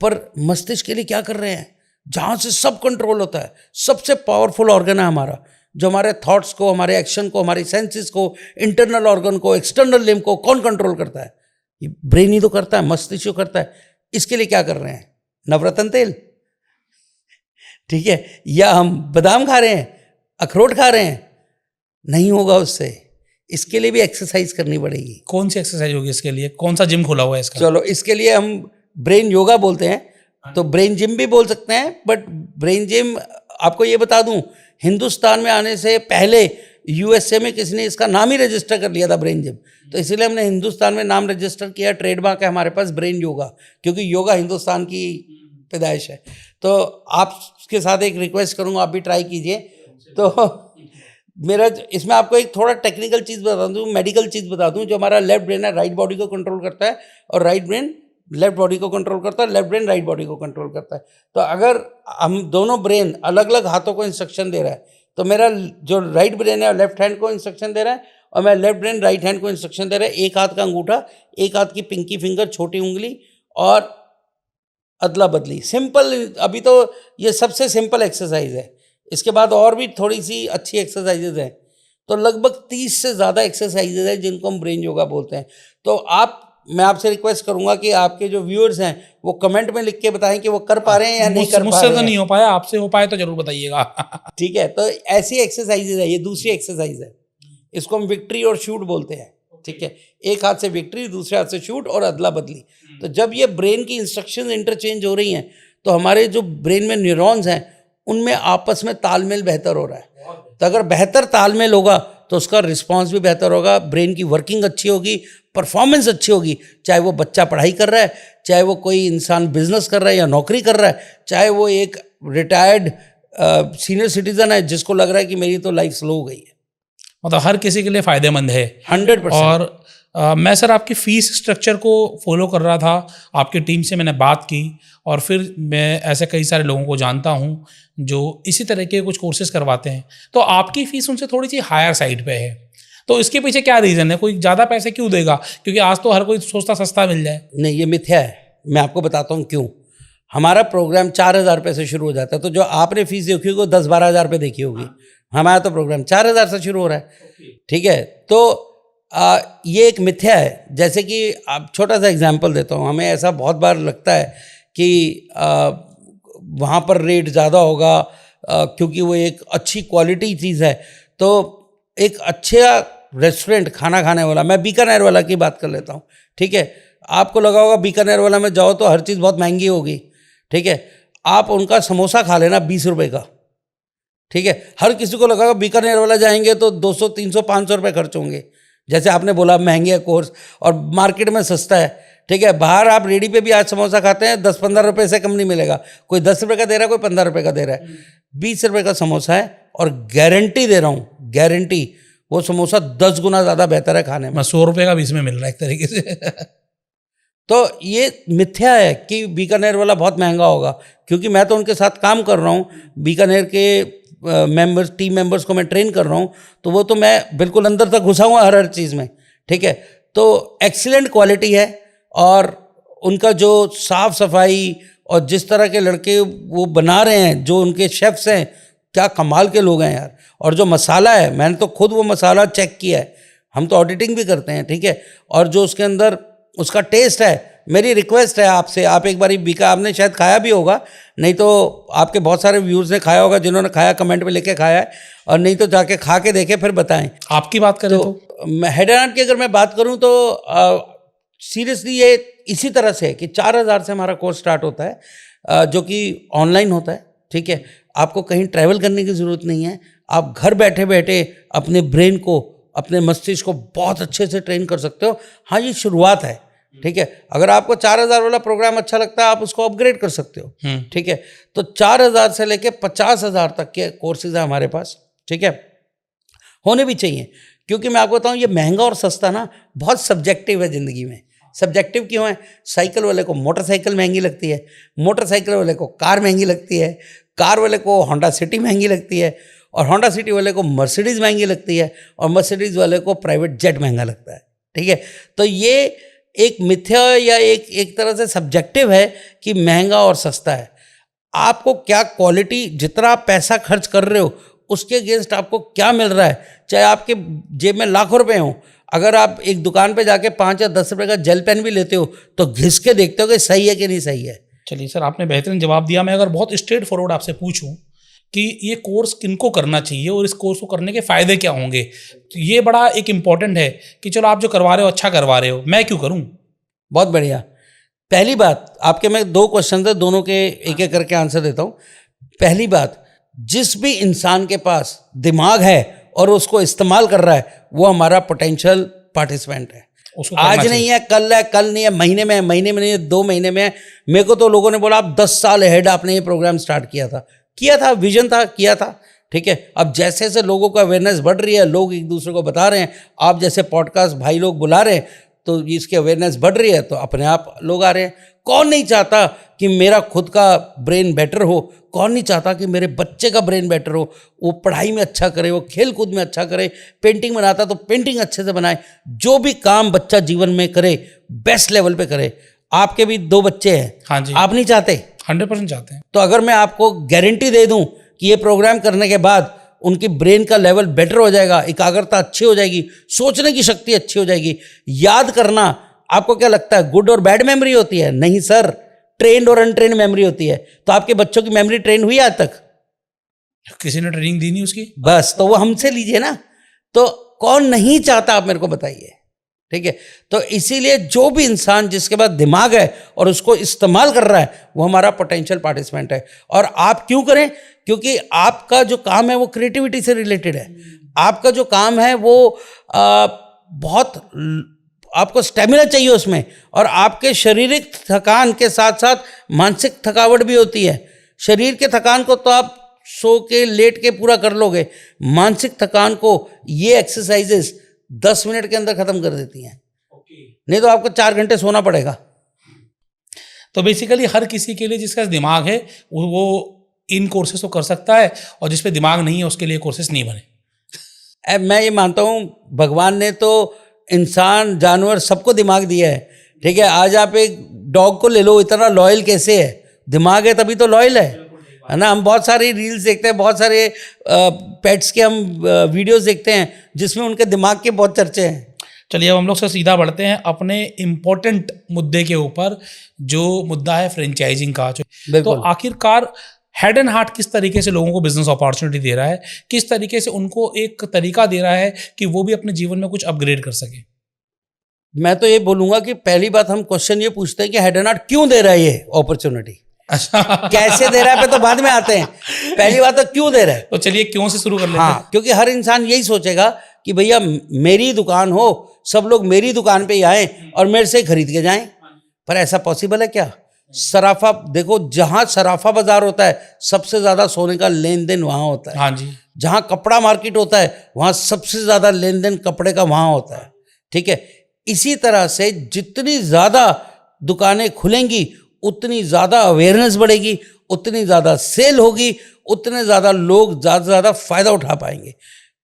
पर मस्तिष्क के लिए क्या कर रहे हैं? जहाँ से सब कंट्रोल होता है, सबसे पावरफुल ऑर्गन है हमारा, जो हमारे थॉट्स को, हमारे एक्शन को, हमारी सेंसेस को, इंटरनल ऑर्गन को, एक्सटर्नल लिम्ब को कौन कंट्रोल करता है? ये ब्रेन ही तो करता है, मस्तिष्क करता है। इसके लिए क्या कर रहे हैं? नवरत्न तेल, ठीक है, या हम बादाम खा रहे हैं, अखरोट खा रहे हैं? नहीं होगा उससे। इसके लिए भी एक्सरसाइज करनी पड़ेगी। कौन सी एक्सरसाइज होगी इसके लिए? कौन सा जिम खुला हुआ है इसका? चलो, इसके लिए हम ब्रेन योगा बोलते हैं, तो ब्रेन जिम भी बोल सकते हैं। बट ब्रेन जिम, आपको ये बता दूं, हिंदुस्तान में आने से पहले USA में किसी ने इसका नाम ही रजिस्टर कर लिया था, ब्रेन जिम। तो इसीलिए हमने हिंदुस्तान में नाम रजिस्टर किया, ट्रेडमार्क है हमारे पास ब्रेन योगा, क्योंकि योगा हिंदुस्तान की पैदाइश है। तो आपके साथ एक रिक्वेस्ट करूँगा, आप भी ट्राई कीजिए। तो मेरा इसमें आपको एक थोड़ा टेक्निकल चीज़ बता दूँ, मेडिकल चीज़ बता दूँ। जो हमारा लेफ्ट ब्रेन है, राइट बॉडी को कंट्रोल करता है, और राइट ब्रेन लेफ्ट बॉडी को कंट्रोल करता है, लेफ्ट ब्रेन राइट बॉडी को कंट्रोल करता है। तो अगर हम दोनों ब्रेन अलग अलग हाथों को इंस्ट्रक्शन दे रहा है, तो मेरा जो राइट ब्रेन है लेफ्ट हैंड को इंस्ट्रक्शन दे रहा है, और मैं लेफ्ट ब्रेन राइट हैंड को इंस्ट्रक्शन दे रहा है। एक हाथ का अंगूठा, एक हाथ की पिंकी फिंगर, छोटी उंगली, और अदला बदली, सिंपल। अभी तो ये सबसे सिंपल एक्सरसाइज है, इसके बाद और भी थोड़ी सी अच्छी एक्सरसाइजेज हैं। तो लगभग 30 से ज़्यादा एक्सरसाइजेज हैं जिनको हम ब्रेन योगा बोलते हैं। तो मैं आपसे रिक्वेस्ट करूंगा कि आपके जो व्यूअर्स हैं वो कमेंट में लिख के बताएं कि वो कर पा रहे हैं या नहीं कर पा रहे हैं। मुझसे तो नहीं हो पाया, आपसे हो पाए तो जरूर बताइएगा। ठीक है, तो ऐसी एक्सरसाइजेज है, ये दूसरी एक्सरसाइज है, इसको हम विक्ट्री और शूट बोलते हैं। ठीक है, एक हाथ से विक्ट्री, दूसरे हाथ से शूट और अदला बदली। तो जब ये ब्रेन की इंस्ट्रक्शंस इंटरचेंज हो रही हैं तो हमारे जो ब्रेन में न्यूरॉन्स हैं उनमें आपस में तालमेल बेहतर हो रहा है। तो अगर बेहतर तालमेल होगा तो उसका रिस्पांस भी बेहतर होगा, ब्रेन की वर्किंग अच्छी होगी, परफॉर्मेंस अच्छी होगी। चाहे वो बच्चा पढ़ाई कर रहा है, चाहे वो कोई इंसान बिजनेस कर रहा है या नौकरी कर रहा है, चाहे वो एक रिटायर्ड सीनियर सिटीजन है जिसको लग रहा है कि मेरी तो लाइफ स्लो हो गई है। मतलब हर किसी के लिए फ़ायदेमंद है 100%। और मैं सर आपकी फ़ीस स्ट्रक्चर को फॉलो कर रहा था, आपकी टीम से मैंने बात की और फिर मैं ऐसे कई सारे लोगों को जानता हूँ जो इसी तरह के कुछ कोर्सेज करवाते हैं, तो आपकी फ़ीस उनसे थोड़ी सी हायर साइड पे है। तो इसके पीछे क्या रीज़न है? कोई ज़्यादा पैसे क्यों देगा? क्योंकि आज तो हर कोई सोचता सस्ता मिल जाए। नहीं, ये मिथ्या है। मैं आपको बताता हूँ क्यों। हमारा प्रोग्राम 4,000 रुपये से शुरू हो जाता है, तो जो आपने फीस देखी होगी वो 10-12 हज़ार रुपये देखी होगी। हमारा तो प्रोग्राम 4,000 से शुरू हो रहा है। ठीक है, तो ये एक मिथ्या है। जैसे कि आप छोटा सा एग्जांपल देता हूँ, हमें ऐसा बहुत बार लगता है कि वहाँ पर रेट ज़्यादा होगा क्योंकि वो एक अच्छी क्वालिटी चीज़ है। तो एक अच्छा रेस्टोरेंट खाना खाने वाला, मैं बीकानेर वाला की बात कर लेता हूँ। ठीक है, आपको लगा होगा बीकानेर वाला में जाओ तो हर चीज़ बहुत महंगी होगी। ठीक है, आप उनका समोसा खा लेना 20 रुपये का। ठीक है, हर किसी को लगा बीकानेर वाला जाएंगे तो 200, 300, 500 रुपये खर्च होंगे। जैसे आपने बोला महंगे कोर्स और मार्केट में सस्ता है। ठीक है, बाहर आप रेडी पे भी आज समोसा खाते हैं 10-15 रुपये से कम नहीं मिलेगा। कोई 10 रुपये का दे रहा है, कोई 15 रुपये का दे रहा है। 20 रुपये का समोसा है और गारंटी दे रहा हूँ, गारंटी वो समोसा 10 गुना ज़्यादा बेहतर है खाने में। 100 रुपये का 20 में मिल रहा है एक तरीके से। तो ये मिथ्या है कि बीकानेर वाला बहुत महंगा होगा, क्योंकि मैं तो उनके साथ काम कर रहा हूँ। बीकानेर के टीम मेंबर्स को मैं ट्रेन कर रहा हूँ, तो वो तो मैं बिल्कुल अंदर तक घुसा हुआ हर चीज़ में। ठीक है, तो एक्सीलेंट क्वालिटी है और उनका जो साफ सफाई और जिस तरह के लड़के वो बना रहे हैं, जो उनके शेफ्स हैं, क्या कमाल के लोग हैं यार। और जो मसाला है, मैंने तो खुद वो मसाला चेक किया है, हम तो ऑडिटिंग भी करते हैं। ठीक है, और जो उसके अंदर उसका टेस्ट है, मेरी रिक्वेस्ट है आपसे, आप एक बार बीका, आपने शायद खाया भी होगा, नहीं तो आपके बहुत सारे व्यूअर्स ने खाया होगा, जिन्होंने खाया कमेंट में लेके खाया है, और नहीं तो जाके खा के देखें फिर बताएं। आपकी बात करें तो हेड एंड हार्ट की अगर मैं बात करूं तो सीरियसली ये इसी तरह से है कि 4,000 से हमारा कोर्स स्टार्ट होता है, जो कि ऑनलाइन होता है। ठीक है, आपको कहीं ट्रैवल करने की ज़रूरत नहीं है, आप घर बैठे बैठे अपने ब्रेन को, अपने मस्तिष्क को बहुत अच्छे से ट्रेन कर सकते हो। हाँ, ये शुरुआत है। ठीक है, अगर आपको 4,000 वाला प्रोग्राम अच्छा लगता है आप उसको अपग्रेड कर सकते हो। ठीक है, तो 4,000 से लेके 50,000 तक के कोर्सेज हैं हमारे पास। ठीक है, होने भी चाहिए, क्योंकि मैं आपको बताऊं ये महंगा और सस्ता ना बहुत सब्जेक्टिव है ज़िंदगी में। सब्जेक्टिव क्यों है? साइकिल वाले को मोटरसाइकिल महंगी लगती है, मोटरसाइकिल वाले को कार महंगी लगती है, कार वाले को होंडा सिटी महंगी लगती है, और होंडा सिटी वाले को मर्सिडीज़ महंगी लगती है, और मर्सिडीज़ वाले को प्राइवेट जेट महंगा लगता है। ठीक है, तो ये एक मिथ्या या एक तरह से सब्जेक्टिव है कि महंगा और सस्ता है। आपको क्या क्वालिटी, जितना आप पैसा खर्च कर रहे हो उसके अगेंस्ट आपको क्या मिल रहा है, चाहे आपके जेब में लाखों रुपए हों, अगर आप एक दुकान पे जाके 5 या 10 रुपए का जेल पेन भी लेते हो तो घिस के देखते हो कि सही है कि नहीं सही है। चलिए सर, आपने बेहतरीन जवाब दिया। मैं अगर बहुत स्ट्रेट फॉरवर्ड आपसे पूछूं कि ये कोर्स किनको करना चाहिए और इस कोर्स को करने के फ़ायदे क्या होंगे, तो ये बड़ा एक इम्पॉर्टेंट है कि चलो आप जो करवा रहे हो अच्छा करवा रहे हो, मैं क्यों करूं? बहुत बढ़िया। पहली बात, आपके मैं 2 क्वेश्चन थे, दोनों के एक एक करके आंसर देता हूँ। पहली बात, जिस भी इंसान के पास दिमाग है और उसको इस्तेमाल कर रहा है वो हमारा पोटेंशियल पार्टिसिपेंट है। आज नहीं है, कल है, कल नहीं है, महीने में है, महीने में नहीं है, 2 महीने में है। मेरे को तो लोगों ने बोला आप 10 साल अहेड आपने ये प्रोग्राम स्टार्ट किया था, विजन था, किया था। ठीक है, अब जैसे जैसे लोगों का अवेयरनेस बढ़ रही है, लोग एक दूसरे को बता रहे हैं, आप जैसे पॉडकास्ट भाई लोग बुला रहे हैं, तो इसकी अवेयरनेस बढ़ रही है, तो अपने आप लोग आ रहे हैं। कौन नहीं चाहता कि मेरा खुद का ब्रेन बेटर हो? कौन नहीं चाहता कि मेरे बच्चे का ब्रेन बेटर हो, वो पढ़ाई में अच्छा करे, वो खेल कूद में अच्छा करे, पेंटिंग बनाता तो पेंटिंग अच्छे से बनाए। जो भी काम बच्चा जीवन में करे बेस्ट लेवल पे करे। आपके भी 2 बच्चे हैं, हाँ जी, आप नहीं चाहते? 100% चाहते हैं। तो अगर मैं आपको गारंटी दे दूं कि ये प्रोग्राम करने के बाद उनकी ब्रेन का लेवल बेटर हो जाएगा, एकाग्रता अच्छी हो जाएगी, सोचने की शक्ति अच्छी हो जाएगी, याद करना, आपको क्या लगता है गुड और बैड मेमोरी होती है? नहीं सर, ट्रेंड और अनट्रेंड मेमोरी होती है। तो आपके बच्चों की मेमोरी ट्रेन हुई आज तक? किसी ने ट्रेनिंग दी नहीं उसकी। बस, तो वो हमसे लीजिए ना। तो कौन नहीं चाहता, आप मेरे को बताइए। ठीक है, तो इसीलिए जो भी इंसान जिसके पास दिमाग है और उसको इस्तेमाल कर रहा है, वो हमारा पोटेंशियल पार्टिसिपेंट है। और आप क्यों करें? क्योंकि आपका जो काम है वो क्रिएटिविटी से रिलेटेड है। आपका जो काम है वो बहुत, आपको स्टेमिना चाहिए उसमें, और आपके शारीरिक थकान के साथ साथ मानसिक थकावट भी होती है। शरीर के थकान को तो आप सो के लेट के पूरा कर लोगे, मानसिक थकान को ये एक्सरसाइजेस 10 मिनट के अंदर खत्म कर देती हैं। नहीं तो आपको 4 घंटे सोना पड़ेगा। तो बेसिकली हर किसी के लिए जिसका दिमाग है वो इन कोर्सेज को कर सकता है, और जिस पे दिमाग नहीं है उसके लिए कोर्सेज नहीं बने। अब मैं ये मानता हूँ भगवान ने तो इंसान, जानवर सबको दिमाग दिया है। ठीक है, आज आप एक डॉग को ले लो, इतना लॉयल कैसे है? दिमाग है तभी तो लॉयल है ना। हम बहुत सारी रील्स देखते हैं, बहुत सारे पेट्स के हम वीडियोस देखते हैं जिसमें उनके दिमाग के बहुत चर्चे हैं। चलिए अब हम लोग से सीधा बढ़ते हैं अपने इम्पोर्टेंट मुद्दे के ऊपर, जो मुद्दा है फ्रेंचाइजिंग का। तो आखिरकार हेड एंड हार्ट किस तरीके से लोगों को बिजनेस अपॉर्चुनिटी दे रहा है, किस तरीके से उनको एक तरीका दे रहा है कि वो भी अपने जीवन में कुछ अपग्रेड कर सके? मैं तो ये बोलूंगा कि पहली बात हम क्वेश्चन ये पूछते हैं कि हेड एंड हार्ट क्यों दे रहा है ये अपॉर्चुनिटी। अच्छा, कैसे दे रहा है पे तो बाद में आते हैं। पहली बात तो क्यों दे रहा है। तो चलिए क्यों से शुरू कर लेते हैं। हाँ, क्योंकि हर इंसान यही सोचेगा कि भैया मेरी दुकान हो, सब लोग मेरी दुकान पे ही आए और मेरे से खरीद के जाएं। पर ऐसा पॉसिबल है क्या? सराफा देखो, जहां सराफा बाजार होता है सबसे ज्यादा सोने का लेन देन वहां होता है। हाँ जी। जहां कपड़ा मार्केट होता है वहां सबसे ज्यादा लेन देन कपड़े का वहां होता है। ठीक है, इसी तरह से जितनी ज्यादा दुकानें खुलेंगी उतनी ज़्यादा अवेयरनेस बढ़ेगी, उतनी ज़्यादा सेल होगी, उतने ज़्यादा लोग ज़्यादा से ज़्यादा फ़ायदा उठा पाएंगे।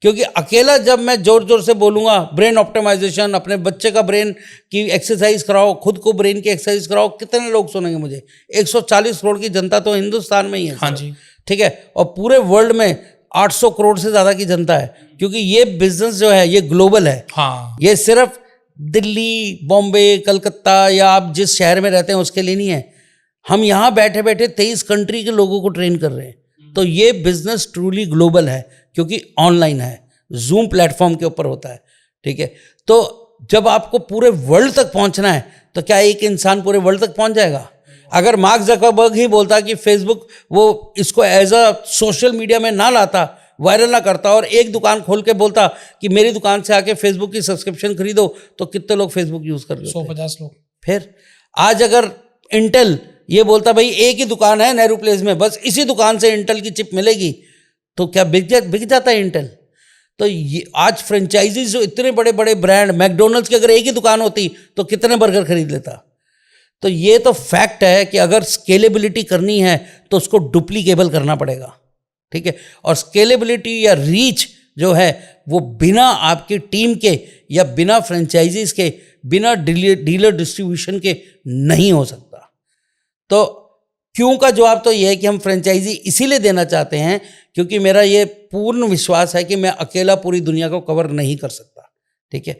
क्योंकि अकेला जब मैं ज़ोर ज़ोर से बोलूँगा ब्रेन ऑप्टिमाइजेशन, अपने बच्चे का ब्रेन की एक्सरसाइज कराओ, खुद को ब्रेन की एक्सरसाइज कराओ, कितने लोग सुनेंगे मुझे? 140 करोड़ की जनता तो हिंदुस्तान में ही है। हाँ जी। ठीक है, और पूरे वर्ल्ड में 800 करोड़ से ज़्यादा की जनता है। क्योंकि ये बिजनेस जो है ये ग्लोबल है। हाँ, ये सिर्फ दिल्ली, बॉम्बे, कलकत्ता या आप जिस शहर में रहते हैं उसके लिए नहीं है। हम यहाँ बैठे बैठे 23 कंट्री के लोगों को ट्रेन कर रहे हैं। तो ये बिजनेस ट्रूली ग्लोबल है, क्योंकि ऑनलाइन है, जूम प्लेटफॉर्म के ऊपर होता है। ठीक है, तो जब आपको पूरे वर्ल्ड तक पहुँचना है तो क्या एक इंसान पूरे वर्ल्ड तक पहुँच जाएगा? अगर मार्क जकरबर्ग ही बोलता कि फेसबुक वो इसको एज अ सोशल मीडिया में ना लाता, वायरल ना करता, और एक दुकान खोल के बोलता कि मेरी दुकान से आके फेसबुक की सब्सक्रिप्शन खरीदो, तो कितने लोग फेसबुक यूज कर रहे हैं? 150 लोग। फिर आज अगर इंटेल ये बोलता भाई एक ही दुकान है नेहरू प्लेस में, बस इसी दुकान से इंटेल की चिप मिलेगी, तो क्या बिक जाता है इंटेल? तो ये आज फ्रेंचाइजीज जो इतने बड़े बड़े ब्रांड, मैकडोनल्ड्स की अगर एक ही दुकान होती तो कितने बर्गर खरीद लेता? तो ये तो फैक्ट है कि अगर स्केलेबिलिटी करनी है तो उसको डुप्लीकेबल करना पड़ेगा। ठीक है, और स्केलेबिलिटी या रीच जो है वो बिना आपकी टीम के या बिना फ्रेंचाइजीज के, बिना डीलर डिस्ट्रीब्यूशन के नहीं हो सकता। तो क्यों का जवाब तो ये है कि हम फ्रेंचाइजी इसीलिए देना चाहते हैं क्योंकि मेरा ये पूर्ण विश्वास है कि मैं अकेला पूरी दुनिया को कवर नहीं कर सकता। ठीक है,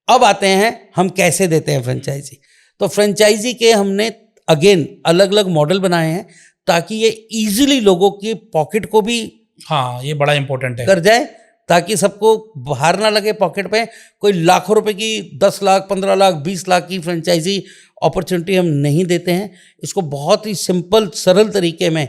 अब आते हैं हम कैसे देते हैं फ्रेंचाइजी। तो फ्रेंचाइजी के हमने अगेन अलग अलग मॉडल बनाए हैं ताकि ये इजीली लोगों की पॉकेट को भी, हाँ ये बड़ा इंपॉर्टेंट है, कर जाए, ताकि सबको बाहर ना लगे पॉकेट पे। कोई लाखों रुपए की 10 लाख 15 लाख 20 लाख की फ्रेंचाइजी अपॉर्चुनिटी हम नहीं देते हैं। इसको बहुत ही सिंपल सरल तरीके में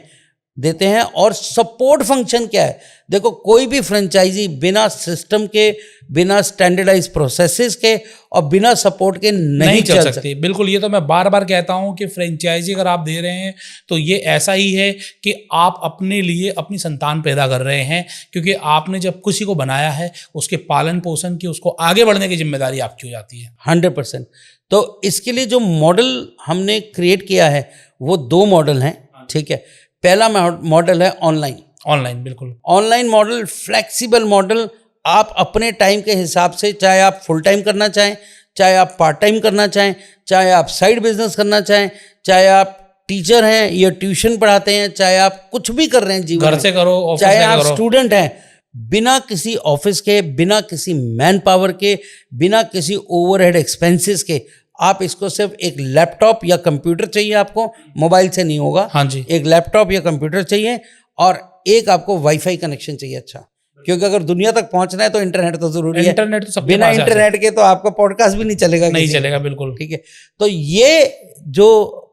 देते हैं। और सपोर्ट फंक्शन क्या है? देखो, कोई भी फ्रेंचाइजी बिना सिस्टम के, बिना स्टैंडर्डाइज प्रोसेसेस के और बिना सपोर्ट के नहीं चल सकती। बिल्कुल, ये तो मैं बार बार कहता हूं कि फ्रेंचाइजी अगर आप दे रहे हैं तो ये ऐसा ही है कि आप अपने लिए अपनी संतान पैदा कर रहे हैं, क्योंकि आपने जब किसी को बनाया है उसके पालन पोषण की, उसको आगे बढ़ने की जिम्मेदारी आपकी हो जाती है। 100%। तो इसके लिए जो मॉडल हमने क्रिएट किया है वो 2 मॉडल हैं। ठीक है, पहला मॉडल है ऑनलाइन। बिल्कुल ऑनलाइन मॉडल, फ्लेक्सिबल मॉडल। आप अपने टाइम के हिसाब से, चाहे आप फुल टाइम करना चाहें, चाहे आप पार्ट टाइम करना चाहें, चाहे आप साइड बिजनेस करना चाहें, चाहे आप टीचर हैं या ट्यूशन पढ़ाते हैं, चाहे आप कुछ भी कर रहे हैं जीवन घर से करो, ऑफिस चाहे से आप करो। स्टूडेंट हैं, बिना किसी ऑफिस के, बिना किसी मैन पावर के, बिना किसी ओवरहेड एक्सपेंसेस के, आप इसको सिर्फ एक लैपटॉप या कंप्यूटर चाहिए, आपको मोबाइल से नहीं होगा। हाँ जी, एक लैपटॉप या कंप्यूटर चाहिए और एक आपको वाईफाई कनेक्शन चाहिए अच्छा, क्योंकि अगर दुनिया तक पहुंचना है तो इंटरनेट तो जरूरी है। इंटरनेट तो सबके बिना पास है। इंटरनेट के तो आपका पॉडकास्ट भी नहीं चलेगा, नहीं किसी का। चलेगा, बिल्कुल। ठीक है, तो ये जो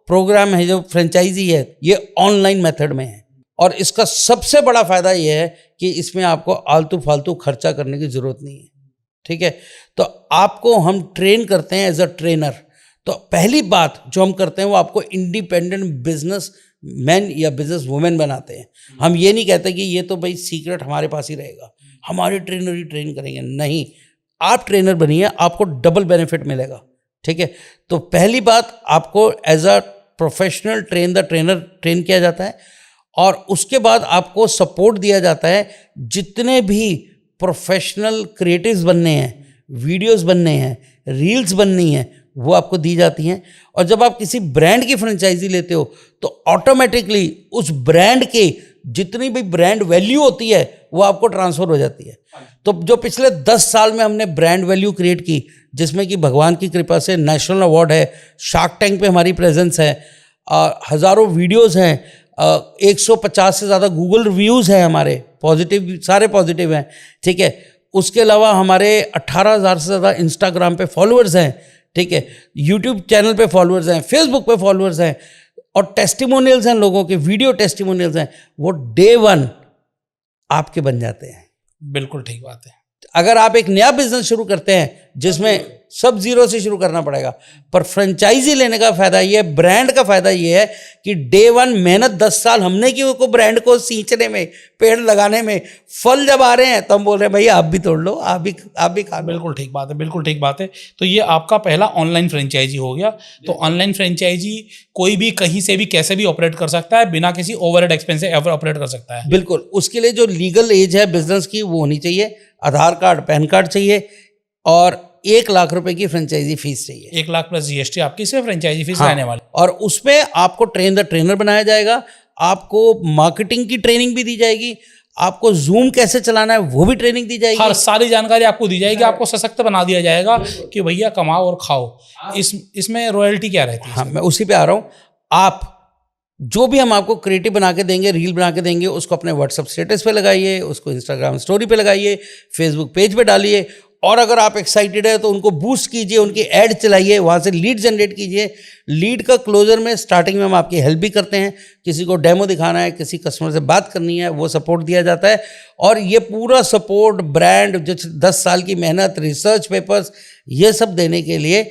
प्रोग्राम है, जो फ्रेंचाइजी है, ये ऑनलाइन मेथड में है और इसका सबसे बड़ा फायदा ये है कि इसमें आपको आलतू फालतू खर्चा करने की जरूरत नहीं है। ठीक है, तो आपको हम ट्रेन करते हैं एज अ ट्रेनर। तो पहली बात जो हम करते हैं वो आपको इंडिपेंडेंट बिजनेस मैन या बिजनेस वुमेन बनाते हैं। हम ये नहीं कहते कि ये तो भाई सीक्रेट हमारे पास ही रहेगा, हमारे ट्रेनर ही ट्रेन करेंगे, नहीं, आप ट्रेनर बनिए, आपको डबल बेनिफिट मिलेगा। ठीक है, तो पहली बात, आपको as a professional trainer train किया जाता है और उसके बाद आपको सपोर्ट दिया जाता है। जितने भी प्रोफेशनल क्रिएटिव्स बनने हैं, वीडियोस बनने हैं, रील्स बननी है, वो आपको दी जाती हैं। और जब आप किसी ब्रांड की फ्रेंचाइजी लेते हो तो ऑटोमेटिकली उस ब्रांड के जितनी भी ब्रांड वैल्यू होती है वो आपको ट्रांसफर हो जाती है। तो जो पिछले 10 साल में हमने ब्रांड वैल्यू क्रिएट की, जिसमें कि भगवान की कृपा से नेशनल अवार्ड है, शार्क टैंक पे हमारी प्रेजेंस है, हज़ारों वीडियोज़ हैं, 150 से ज़्यादा गूगल रिव्यूज़ हैं हमारे, पॉजिटिव, सारे पॉजिटिव हैं। ठीक है, उसके अलावा हमारे 18,000 से ज़्यादा इंस्टाग्राम पे फॉलोअर्स हैं। ठीक है, यूट्यूब चैनल पे फॉलोअर्स हैं, फेसबुक पे फॉलोअर्स हैं और टेस्टिमोनियल्स हैं, लोगों के वीडियो टेस्टिमोनियल्स हैं, वो डे 1 आपके बन जाते हैं। बिल्कुल ठीक बात है। अगर आप एक नया बिजनेस शुरू करते हैं जिसमें सब जीरो से शुरू करना पड़ेगा, पर फ्रेंचाइजी लेने का फायदा ये है, ब्रांड का फायदा ये है कि डे 1 मेहनत 10 साल हमने की को ब्रांड को सींचने में, पेड़ लगाने में, फल जब आ रहे हैं तो हम बोल रहे हैं भैया आप भी तोड़ लो, आप भी खा लो। बिल्कुल ठीक बात है, बिल्कुल ठीक बात है। तो ये आपका पहला ऑनलाइन फ्रेंचाइजी हो गया। तो ऑनलाइन फ्रेंचाइजी कोई भी कहीं से भी कैसे भी ऑपरेट कर सकता है, बिना किसी ओवरहेड एक्सपेंस से ऑपरेट कर सकता है। बिल्कुल, उसके लिए जो लीगल एज है बिजनेस की वो होनी चाहिए, आधार कार्ड, पैन कार्ड चाहिए और 1 लाख रुपए की फ्रेंचाइजी फीस चाहिए। 1 लाख प्लस जीएसटी आपकी सिर्फ फ्रेंचाइजी फीस हाँ, रहने वाली। और उसमें आपको ट्रेन द ट्रेनर बनाया जाएगा, आपको मार्केटिंग की ट्रेनिंग भी दी जाएगी, आपको जूम कैसे चलाना है वो भी ट्रेनिंग दी जाएगी। हर सारी जानकारी आपको दी जाएगी, आपको सशक्त बना दिया जाएगा कि भैया कमाओ और खाओ। इसमें रॉयल्टी क्या रहती है? हाँ, मैं उसी पे आ रहा हूँ। आप जो भी हम आपको क्रिएटिव बना के देंगे, रील बना के देंगे, उसको अपने व्हाट्सएप स्टेटस पे लगाइए, उसको इंस्टाग्राम स्टोरी पे लगाइए, फेसबुक पेज पे डालिए और अगर आप एक्साइटेड है तो उनको बूस्ट कीजिए, उनकी ऐड चलाइए, वहाँ से लीड जनरेट कीजिए। लीड का क्लोजर में स्टार्टिंग में हम आपकी हेल्प भी करते हैं, किसी को डेमो दिखाना है, किसी कस्टमर से बात करनी है, वो सपोर्ट दिया जाता है। और ये पूरा सपोर्ट, ब्रांड, जो 10 साल की मेहनत, रिसर्च पेपर्स, ये सब देने के लिए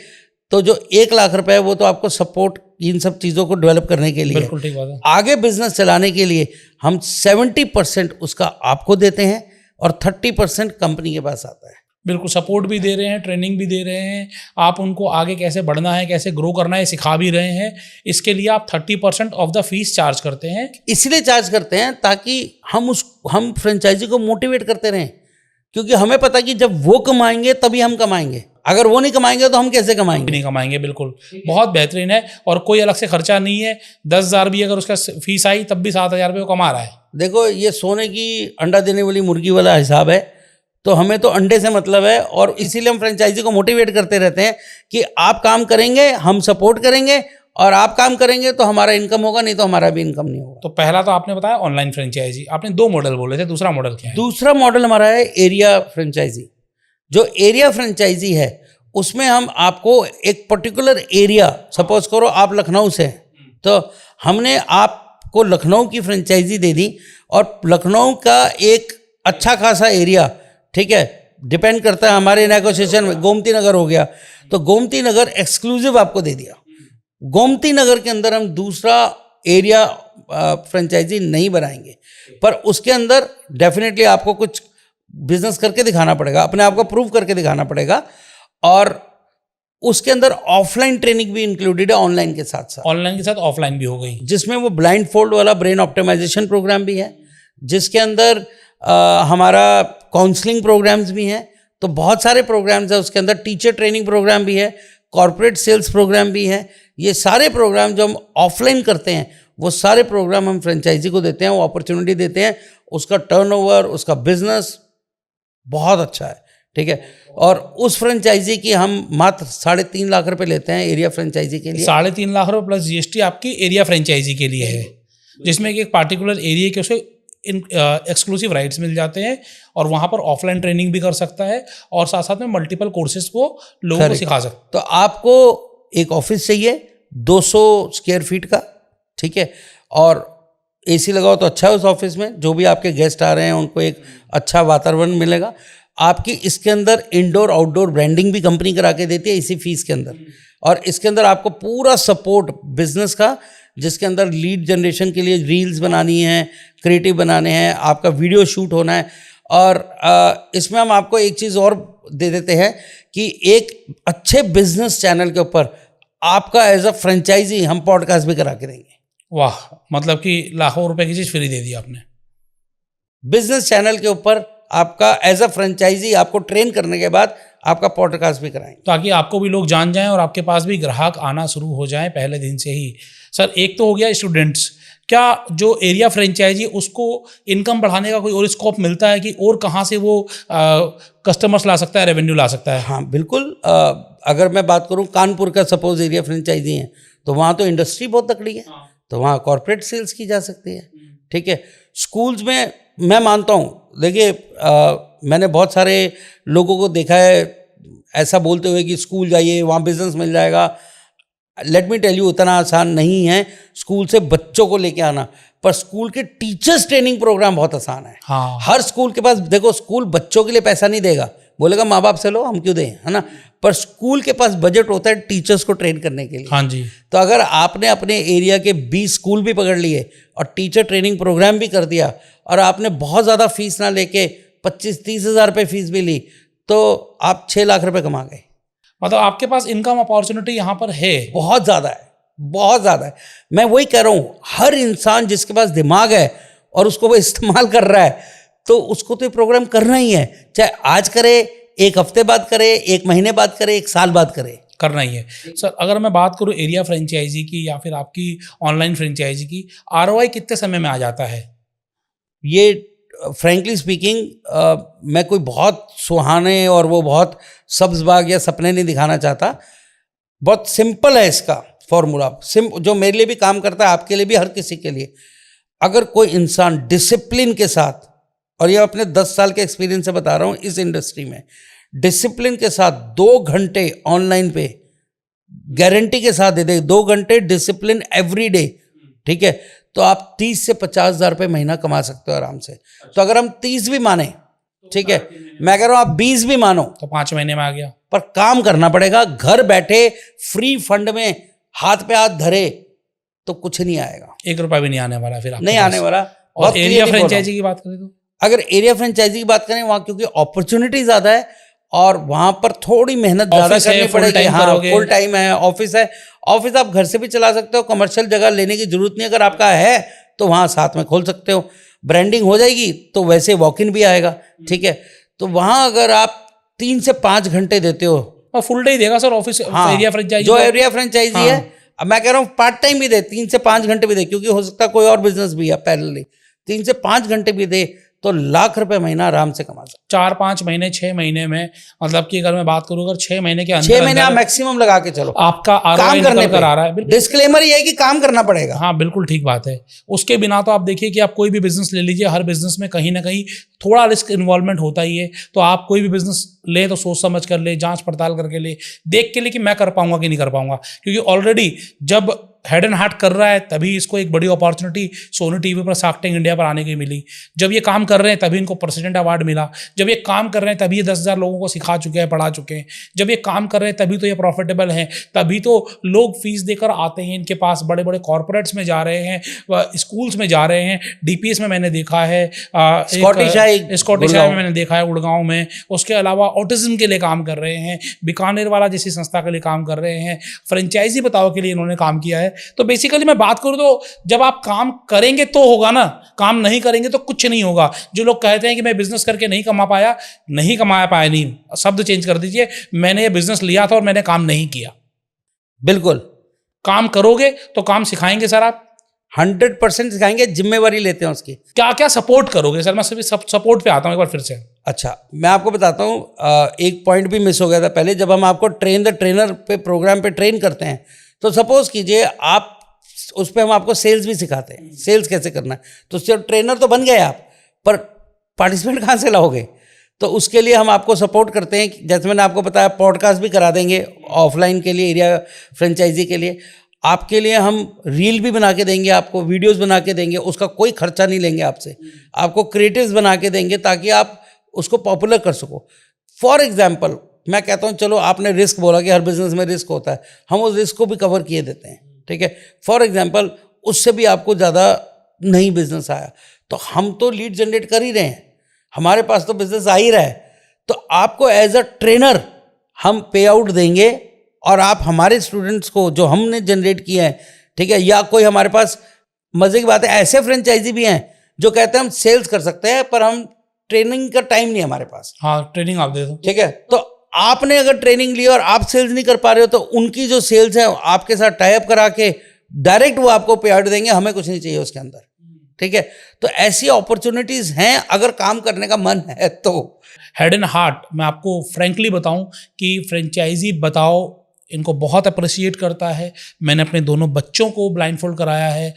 तो जो 1 लाख रुपए है वो तो आपको सपोर्ट इन सब चीज़ों को डेवलप करने के लिए। बिल्कुल ठीक बात है। आगे बिजनेस चलाने के लिए हम 70% उसका आपको देते हैं और 30% कंपनी के पास आता है। बिल्कुल, सपोर्ट भी दे रहे हैं, ट्रेनिंग भी दे रहे हैं, आप उनको आगे कैसे बढ़ना है, कैसे ग्रो करना है सिखा भी रहे हैं। इसके लिए आप 30% ऑफ द फीस चार्ज करते हैं। इसलिए चार्ज करते हैं ताकि हम फ्रेंचाइजी को मोटिवेट करते रहें, क्योंकि हमें पता कि जब वो कमाएंगे तभी हम कमाएंगे, अगर वो नहीं कमाएंगे तो हम कैसे कमाएंगे? नहीं कमाएंगे। बिल्कुल, बहुत बेहतरीन है और कोई अलग से खर्चा नहीं है। 10,000 भी अगर उसका फीस आई तब भी 7,000 रुपये वो कमा रहा है। देखो, ये सोने की अंडा देने वाली मुर्गी वाला हिसाब है, तो हमें तो अंडे से मतलब है और इसीलिए हम फ्रेंचाइजी को मोटिवेट करते रहते हैं कि आप काम करेंगे हम सपोर्ट करेंगे और आप काम करेंगे तो हमारा इनकम होगा, नहीं तो हमारा भी इनकम नहीं होगा। तो पहला तो आपने बताया ऑनलाइन फ्रेंचाइजी, आपने 2 मॉडल बोले थे, दूसरा मॉडल क्या है? दूसरा मॉडल हमारा है एरिया फ्रेंचाइजी। जो एरिया फ्रेंचाइजी है उसमें हम आपको एक पर्टिकुलर एरिया, सपोज करो आप लखनऊ से हैं, तो हमने आपको लखनऊ की फ्रेंचाइजी दे दी और लखनऊ का एक अच्छा खासा एरिया, ठीक है, डिपेंड करता है हमारे नेगोशिएशन में, गोमती नगर हो गया तो गोमती नगर एक्सक्लूसिव आपको दे दिया। गोमती नगर के अंदर हम दूसरा एरिया फ्रेंचाइजी नहीं बनाएंगे, पर उसके अंदर डेफिनेटली आपको कुछ बिजनेस करके दिखाना पड़ेगा, अपने आप को प्रूव करके दिखाना पड़ेगा और उसके अंदर ऑफलाइन ट्रेनिंग भी इंक्लूडेड है ऑनलाइन के साथ साथ। ऑनलाइन के साथ ऑफलाइन भी हो गई, जिसमें वो ब्लाइंड फोल्ड वाला ब्रेन ऑप्टिमाइजेशन प्रोग्राम भी है, जिसके अंदर हमारा काउंसलिंग प्रोग्राम्स भी हैं, तो बहुत सारे प्रोग्राम्स हैं उसके अंदर, टीचर ट्रेनिंग प्रोग्राम भी है, कॉर्पोरेट सेल्स प्रोग्राम भी है। ये सारे प्रोग्राम जो हम ऑफलाइन करते हैं वो सारे प्रोग्राम हम फ्रेंचाइजी को देते हैं, वो अपॉर्चुनिटी देते हैं, उसका टर्नओवर, उसका बिजनेस बहुत अच्छा है, ठीक है। और उस फ्रेंचाइजी की हम मात्र 3.5 लाख रुपए लेते हैं एरिया फ्रेंचाइजी के लिए। 3.5 लाख रुपए प्लस जीएसटी आपकी एरिया फ्रेंचाइजी के लिए है, जिसमें कि एक पार्टिकुलर एरिया के उसे एक्सक्लूसिव राइट्स मिल जाते हैं और वहाँ पर ऑफलाइन ट्रेनिंग भी कर सकता है और साथ साथ में मल्टीपल कोर्सेज को लोगों को सिखा सकता है। तो आपको एक ऑफिस चाहिए 200 स्क्वायर फीट का, ठीक है, और एसी लगाओ तो अच्छा है उस ऑफिस में, जो भी आपके गेस्ट आ रहे हैं उनको एक अच्छा वातावरण मिलेगा। आपकी इसके अंदर इंडोर आउटडोर ब्रांडिंग भी कंपनी करा के देती है इसी फीस के अंदर, और इसके अंदर आपको पूरा सपोर्ट बिजनेस का, जिसके अंदर लीड जनरेशन के लिए रील्स बनानी है, क्रिएटिव बनाने हैं, आपका वीडियो शूट होना है। और इसमें हम आपको एक चीज़ और दे देते हैं कि एक अच्छे बिजनेस चैनल के ऊपर आपका एज अ फ्रेंचाइजी हम पॉडकास्ट भी करा के देंगे। वाह, मतलब कि लाखों रुपए की चीज़ फ्री दे दी आपने। बिजनेस चैनल के ऊपर आपका एज अ फ्रेंचाइजी आपको ट्रेन करने के बाद आपका पॉडकास्ट भी कराएंगे, ताकि आपको भी लोग जान जाएं और आपके पास भी ग्राहक आना शुरू हो जाएं पहले दिन से ही। सर, एक तो हो गया स्टूडेंट्स, क्या जो एरिया फ्रेंचाइजी उसको इनकम बढ़ाने का कोई और स्कोप मिलता है कि और कहाँ से वो कस्टमर्स ला सकता है, रेवेन्यू ला सकता है? हाँ बिल्कुल। अगर मैं बात करूँ कानपुर का सपोज एरिया फ्रेंचाइजी है, तो वहाँ तो इंडस्ट्री बहुत तकड़ी है, तो वहाँ कॉर्पोरेट सेल्स की जा सकती है, ठीक है। स्कूल्स में मैं मानता हूँ, देखिए मैंने बहुत सारे लोगों को देखा है ऐसा बोलते हुए कि स्कूल जाइए वहाँ बिजनेस मिल जाएगा। लेट मी टेल यू, उतना आसान नहीं है स्कूल से बच्चों को लेके आना, पर स्कूल के टीचर्स ट्रेनिंग प्रोग्राम बहुत आसान है। हाँ। हर स्कूल के पास, देखो स्कूल बच्चों के लिए पैसा नहीं देगा, बोलेगा माँ बाप से लो, हम क्यों दें, है ना, पर स्कूल के पास बजट होता है टीचर्स को ट्रेन करने के लिए। हाँ जी। तो अगर आपने अपने एरिया के 20 स्कूल भी पकड़ लिए और टीचर ट्रेनिंग प्रोग्राम भी कर दिया और आपने बहुत ज़्यादा फीस ना लेके 25-30 हज़ार रुपये फीस भी ली, तो आप 6 लाख रुपए कमा गए। मतलब आपके पास इनकम अपॉर्चुनिटी यहाँ पर है, बहुत ज़्यादा है, बहुत ज़्यादा है। मैं वही कह रहा हूँ, हर इंसान जिसके पास दिमाग है और उसको वो इस्तेमाल कर रहा है, तो उसको तो ये प्रोग्राम करना ही है, चाहे आज करे, एक हफ्ते बाद करे, एक महीने बाद करे, एक साल बाद करे, करना ही है। सर, अगर मैं बात करूँ एरिया फ्रेंचाइजी की या फिर आपकी ऑनलाइन फ्रेंचाइजी की, ROI कितने समय में आ जाता है? ये फ्रैंकली स्पीकिंग मैं कोई बहुत सुहाने और वो बहुत सब्ज बाग या सपने नहीं दिखाना चाहता, बहुत सिंपल है इसका फॉर्मूला, जो मेरे लिए भी काम करता है, आपके लिए भी, हर किसी के लिए। अगर कोई इंसान डिसिप्लिन के साथ, और ये अपने 10 साल के एक्सपीरियंस से बता रहा हूँ इस इंडस्ट्री में, डिसिप्लिन के साथ 2 घंटे ऑनलाइन पे गारंटी के साथ दे दे, 2 घंटे डिसिप्लिन एवरी डे, ठीक है, तो आप 30 से 50 हज़ार रुपये महीना कमा सकते हो आराम से। तो अगर हम 30 भी माने, ठीक है, मैं कह रहा हूँ आप 20 भी मानो, तो 5 महीने में आ गया। पर काम करना पड़ेगा, घर बैठे फ्री फंड में हाथ पे हाथ धरे तो कुछ नहीं आएगा, 1 रुपया भी नहीं आने वाला, फिर नहीं आने वाला। और एरिया फ्रेंचाइजी की बात करें तो, अगर एरिया फ्रेंचाइजी की बात करें, वहाँ क्योंकि अपॉर्चुनिटी ज़्यादा है और वहाँ पर थोड़ी मेहनत ज़्यादा करनी पड़ेगी। हाँ, फुल टाइम है, ऑफिस है, ऑफिस आप घर से भी चला सकते हो, कमर्शियल जगह लेने की जरूरत नहीं, अगर आपका है तो वहाँ साथ में खोल सकते हो, ब्रांडिंग हो जाएगी तो वैसे वॉक इन भी आएगा, ठीक है। तो वहाँ अगर आप 3 से 5 घंटे देते हो, फुल डे देगा सर ऑफिस। हाँ, एरिया फ्रेंचाइजी, जो एरिया फ्रेंचाइजी है, अब मैं कह रहा हूँ पार्ट टाइम भी दे, 3 से 5 घंटे भी दे, क्योंकि हो सकता है कोई और बिजनेस भी है पैरेलली, 3 से 5 घंटे भी दे तो लाख रुपए महीना आराम से कमा सकते। 4-5 महीने, 6 महीने में, मतलब कि अगर मैं बात करूँ, अगर 6 महीने के अंदर, 6 महीने आप मैक्सिमम लगा के चलो, आपका काम करने पर आ रहा है। डिस्क्लेमर ये है कि काम करना पड़ेगा। हाँ, बिल्कुल ठीक बात है। उसके बिना तो आप देखिए कि आप कोई भी बिजनेस ले लीजिए, हर बिजनेस में कहीं ना कहीं थोड़ा रिस्क इन्वॉल्वमेंट होता ही है। तो आप कोई भी बिजनेस ले तो सोच समझ कर ले, जांच पड़ताल करके ले, देख के ले कि मैं कर पाऊंगा कि नहीं कर पाऊंगा, क्योंकि ऑलरेडी जब हेड एंड हार्ट कर रहा है तभी इसको एक बड़ी अपॉर्चुनिटी सोनी टीवी पर, शार्क टैंक इंडिया पर आने की मिली। जब ये काम कर रहे हैं तभी इनको प्रेसिडेंट अवार्ड मिला। जब ये काम कर रहे हैं तभी ये 10,000 लोगों को सिखा चुके हैं, पढ़ा चुके हैं। जब ये काम कर रहे हैं तभी तो ये प्रॉफिटेबल हैं, तभी तो लोग फीस देकर आते हैं इनके पास, बड़े बड़े कॉर्पोरेट्स में जा रहे हैं, स्कूल्स में जा रहे हैं। DPS में मैंने देखा है, स्कॉटिश में मैंने देखा है, गुड़गांव में। उसके अलावा ऑटिज्म के लिए काम कर रहे हैं, बीकानेर वाला जैसी संस्था के लिए काम कर रहे हैं, फ्रेंचाइजी बताओ के लिए इन्होंने काम किया है। तो बेसिकली मैं बात करूँ तो जब आप काम करेंगे तो होगा ना, काम नहीं करेंगे तो कुछ नहीं होगा। जो लोग कहते हैं कि मैं बिजनेस करके नहीं कमा पाया नहीं, शब्द चेंज कर दीजिए, मैंने ये बिजनेस लिया था और मैंने काम नहीं किया। बिल्कुल, काम करोगे तो काम सिखाएंगे सर आप? 100% सिखाएंगे, जिम्मेवारी लेते हैं उसकी। क्या क्या सपोर्ट करोगे सर? मैं सभी सपोर्ट पे आता हूँ एक बार फिर से। अच्छा, मैं आपको बताता हूँ, एक पॉइंट भी मिस हो गया था पहले। जब हम आपको ट्रेन द ट्रेनर पे प्रोग्राम पे ट्रेन करते हैं, तो सपोज कीजिए आप, उस पर हम आपको सेल्स भी सिखाते हैं, सेल्स कैसे करना है। तो सिर्फ ट्रेनर तो बन गए आप, पर पार्टिसिपेंट कहाँ से लाओगे? तो उसके लिए हम आपको सपोर्ट करते हैं। जैसे मैंने आपको बताया, पॉडकास्ट भी करा देंगे ऑफलाइन के लिए, एरिया फ्रेंचाइजी के लिए। आपके लिए हम रील भी बना के देंगे, आपको वीडियोस बना के देंगे, उसका कोई खर्चा नहीं लेंगे आपसे। आपको क्रिएटिव्स बना के देंगे ताकि आप उसको पॉपुलर कर सको। फॉर एग्जाम्पल, मैं कहता हूँ, चलो आपने रिस्क बोला कि हर बिजनेस में रिस्क होता है, हम उस रिस्क को भी कवर किए देते हैं, ठीक है। फॉर एग्जाम्पल, उससे भी आपको ज़्यादा नहीं बिजनेस आया, तो हम तो लीड जनरेट कर ही रहे हैं, हमारे पास तो बिजनेस आ ही रहा है। तो आपको एज अ ट्रेनर हम पे आउट देंगे, और आप हमारे स्टूडेंट्स को जो हमने जनरेट किए हैं, ठीक है। या कोई हमारे पास, मज़े की बात है, ऐसे फ्रेंचाइजी भी हैं जो कहते हैं हम सेल्स कर सकते हैं, पर हम ट्रेनिंग का टाइम नहीं हमारे पास। हाँ, ट्रेनिंग आप दे दो, ठीक है। तो आपने अगर ट्रेनिंग ली और आप सेल्स नहीं कर पा रहे हो, तो उनकी जो सेल्स है आपके साथ टाई अप करा के डायरेक्ट वो आपको पे आउट देंगे, हमें कुछ नहीं चाहिए उसके अंदर, ठीक है। तो ऐसी अपॉर्चुनिटीज हैं, अगर काम करने का मन है तो। हेड एंड हार्ट, मैं आपको फ्रेंकली बताऊं कि फ्रेंचाइजी बताओ इनको बहुत अप्रिशिएट करता है। मैंने अपने दोनों बच्चों को ब्लाइंडफोल्ड कराया है।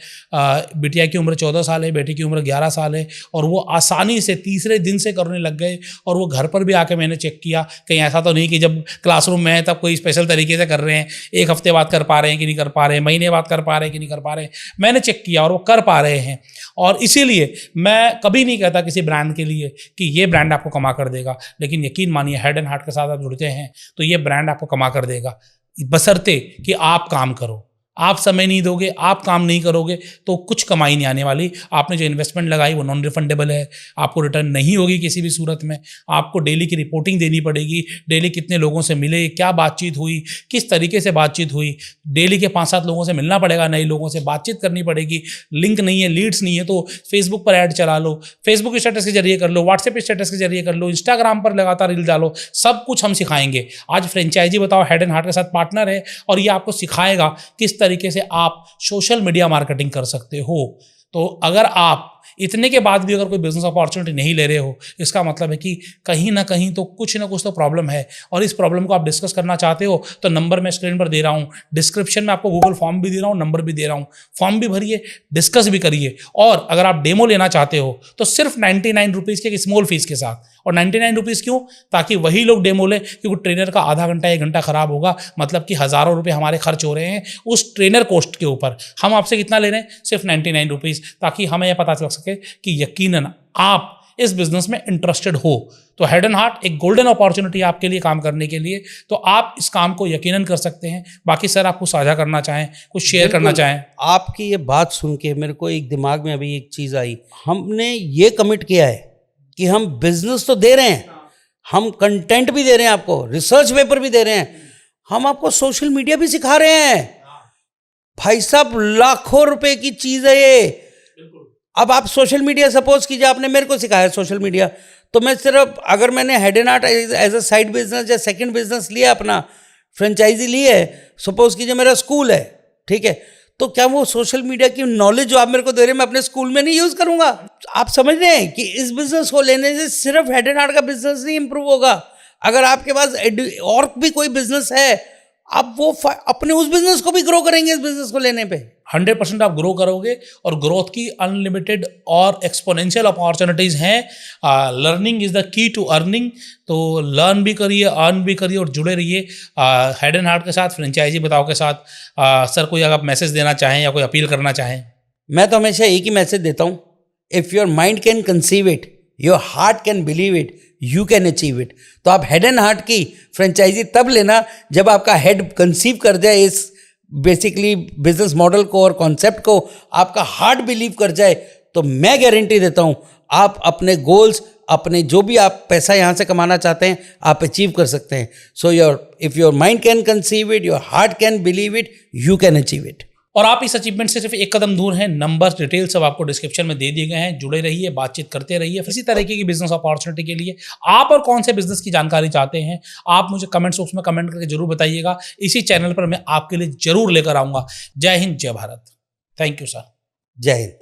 बिटिया की उम्र 14 साल है, बेटे की उम्र 11 साल है, और वो आसानी से तीसरे दिन से करने लग गए। और वो घर पर भी आके मैंने चेक किया, कहीं ऐसा तो नहीं कि जब क्लासरूम में है तब कोई स्पेशल तरीके से कर रहे हैं, एक हफ्ते बाद कर पा रहे हैं कि नहीं कर पा रहे हैं, महीने बाद कर पा रहे हैं कि नहीं कर पा रहे हैं। मैंने चेक किया और वो कर पा रहे हैं। और इसीलिए मैं कभी नहीं कहता किसी ब्रांड के लिए कि ये ब्रांड आपको कमा कर देगा, लेकिन यकीन मानिए हेड एंड हार्ट के साथ आप जुड़ते हैं तो ये ब्रांड आपको कमा कर देगा, बशर्ते कि आप काम करो। आप समय नहीं दोगे, आप काम नहीं करोगे तो कुछ कमाई नहीं आने वाली। आपने जो इन्वेस्टमेंट लगाई वो नॉन रिफंडेबल है, आपको रिटर्न नहीं होगी किसी भी सूरत में। आपको डेली की रिपोर्टिंग देनी पड़ेगी, डेली कितने लोगों से मिले, क्या बातचीत हुई, किस तरीके से बातचीत हुई। डेली के 5-7 लोगों से मिलना पड़ेगा, नए लोगों से बातचीत करनी पड़ेगी। लिंक नहीं है, लीड्स नहीं है तो फेसबुक पर ऐड चला लो, फेसबुक स्टेटस के जरिए कर लो, व्हाट्सएप स्टेटस के जरिए कर लो, इंस्टाग्राम पर लगातार रील डालो, सब कुछ हम सिखाएंगे। आज फ्रेंचाइजी बताओ हेड एंड हार्ट के साथ पार्टनर है और ये आपको सिखाएगा किस तरीके से आप सोशल मीडिया मार्केटिंग कर सकते हो। तो अगर आप इतने के बाद भी अगर कोई बिजनेस अपॉर्चुनिटी नहीं ले रहे हो, इसका मतलब है कि कहीं ना कहीं तो कुछ ना कुछ तो प्रॉब्लम है, और इस प्रॉब्लम को आप डिस्कस करना चाहते हो तो नंबर मैं स्क्रीन पर दे रहा हूँ, डिस्क्रिप्शन में आपको गूगल फॉर्म भी दे रहा हूँ, नंबर भी दे रहा हूँ, फॉर्म भी भरिए, डिस्कस भी करिए। और अगर आप डेमो लेना चाहते हो तो सिर्फ 99 रुपीज़ के एक स्मॉल फीस के साथ। और 99 रुपीज़ क्यों? ताकि वही लोग डेमो लें, क्योंकि ट्रेनर का आधा घंटा 1 घंटा खराब होगा, मतलब कि हज़ारों रुपये हमारे खर्च हो रहे हैं उस ट्रेनर कॉस्ट के ऊपर। हम आपसे कितना ले रहे हैं? सिर्फ 99 रुपीज़, ताकि हमें यह पता चल सके कि यकीनन आप इस बिजनेस में इंटरेस्टेड हो। तो हेड एंड हार्ट एक गोल्डन अपॉर्चुनिटी आपके लिए काम करने के लिए, तो आप इस काम को यकीनन कर सकते हैं। बाकी सर आप कुछ साझा करना चाहें, कुछ शेयर करना चाहें? आपकी ये बात सुन के मेरे को एक दिमाग में अभी एक चीज़ आई। हमने ये कमिट किया है कि हम बिजनेस तो दे रहे हैं, हम कंटेंट भी दे रहे हैं, आपको रिसर्च पेपर भी दे रहे हैं, हम आपको सोशल मीडिया भी सिखा रहे हैं। भाई साहब, लाखों रुपए की चीज़ है ये। अब आप सोशल मीडिया, सपोज कीजिए आपने मेरे को सिखाया सोशल मीडिया, तो मैं सिर्फ, अगर मैंने head and heart as a side business या सेकंड बिजनेस लिया, अपना फ्रेंचाइजी ली है, सपोज कीजिए मेरा स्कूल है, ठीक है, तो क्या वो सोशल मीडिया की नॉलेज जो आप मेरे को दे रहे हैं मैं अपने स्कूल में नहीं यूज़ करूंगा? आप समझ रहे हैं कि इस बिजनेस को लेने से सिर्फ हेड एंड हार्ट का बिजनेस नहीं इंप्रूव होगा। अगर आपके पास और भी कोई बिजनेस है, आप वो अपने उस बिजनेस को भी ग्रो करेंगे इस बिजनेस को लेने पे। 100% आप ग्रो करोगे, और ग्रोथ की अनलिमिटेड और एक्सपोनेंशियल अपॉर्चुनिटीज़ हैं। Learning is the key to earning. तो लर्न भी करिए, अर्न भी करिए, और जुड़े रहिए हेड एंड हार्ट के साथ, फ्रेंचाइजी बताओ के साथ। सर कोई अगर आप मैसेज देना चाहें या कोई अपील करना चाहें? मैं तो हमेशा एक ही मैसेज देता हूँ, if your mind can conceive it, your heart can believe it, you can achieve it. तो आप हेड एंड हार्ट की फ्रेंचाइजी तब लेना जब आपका हेड कंसीव कर जाए इस बेसिकली बिजनेस मॉडल को और कॉन्सेप्ट को, आपका हार्ट बिलीव कर जाए, तो मैं गारंटी देता हूँ आप अपने गोल्स, अपने जो भी आप पैसा यहाँ से कमाना चाहते हैं, आप अचीव कर सकते हैं। So if your mind can conceive it, your heart can believe it, you can achieve it. और आप इस अचीवमेंट से सिर्फ एक कदम दूर हैं। नंबर, डिटेल सब आपको डिस्क्रिप्शन में दे दिए गए हैं। जुड़े रहिए, बातचीत करते रहिए। इसी तरीके की बिजनेस अपॉर्चुनिटी के लिए आप और कौन से बिजनेस की जानकारी चाहते हैं, आप मुझे कमेंट बॉक्स में कमेंट करके जरूर बताइएगा। इसी चैनल पर मैं आपके लिए जरूर लेकर आऊंगा। जय हिंद, जय भारत। Thank you sir. जय हिंद।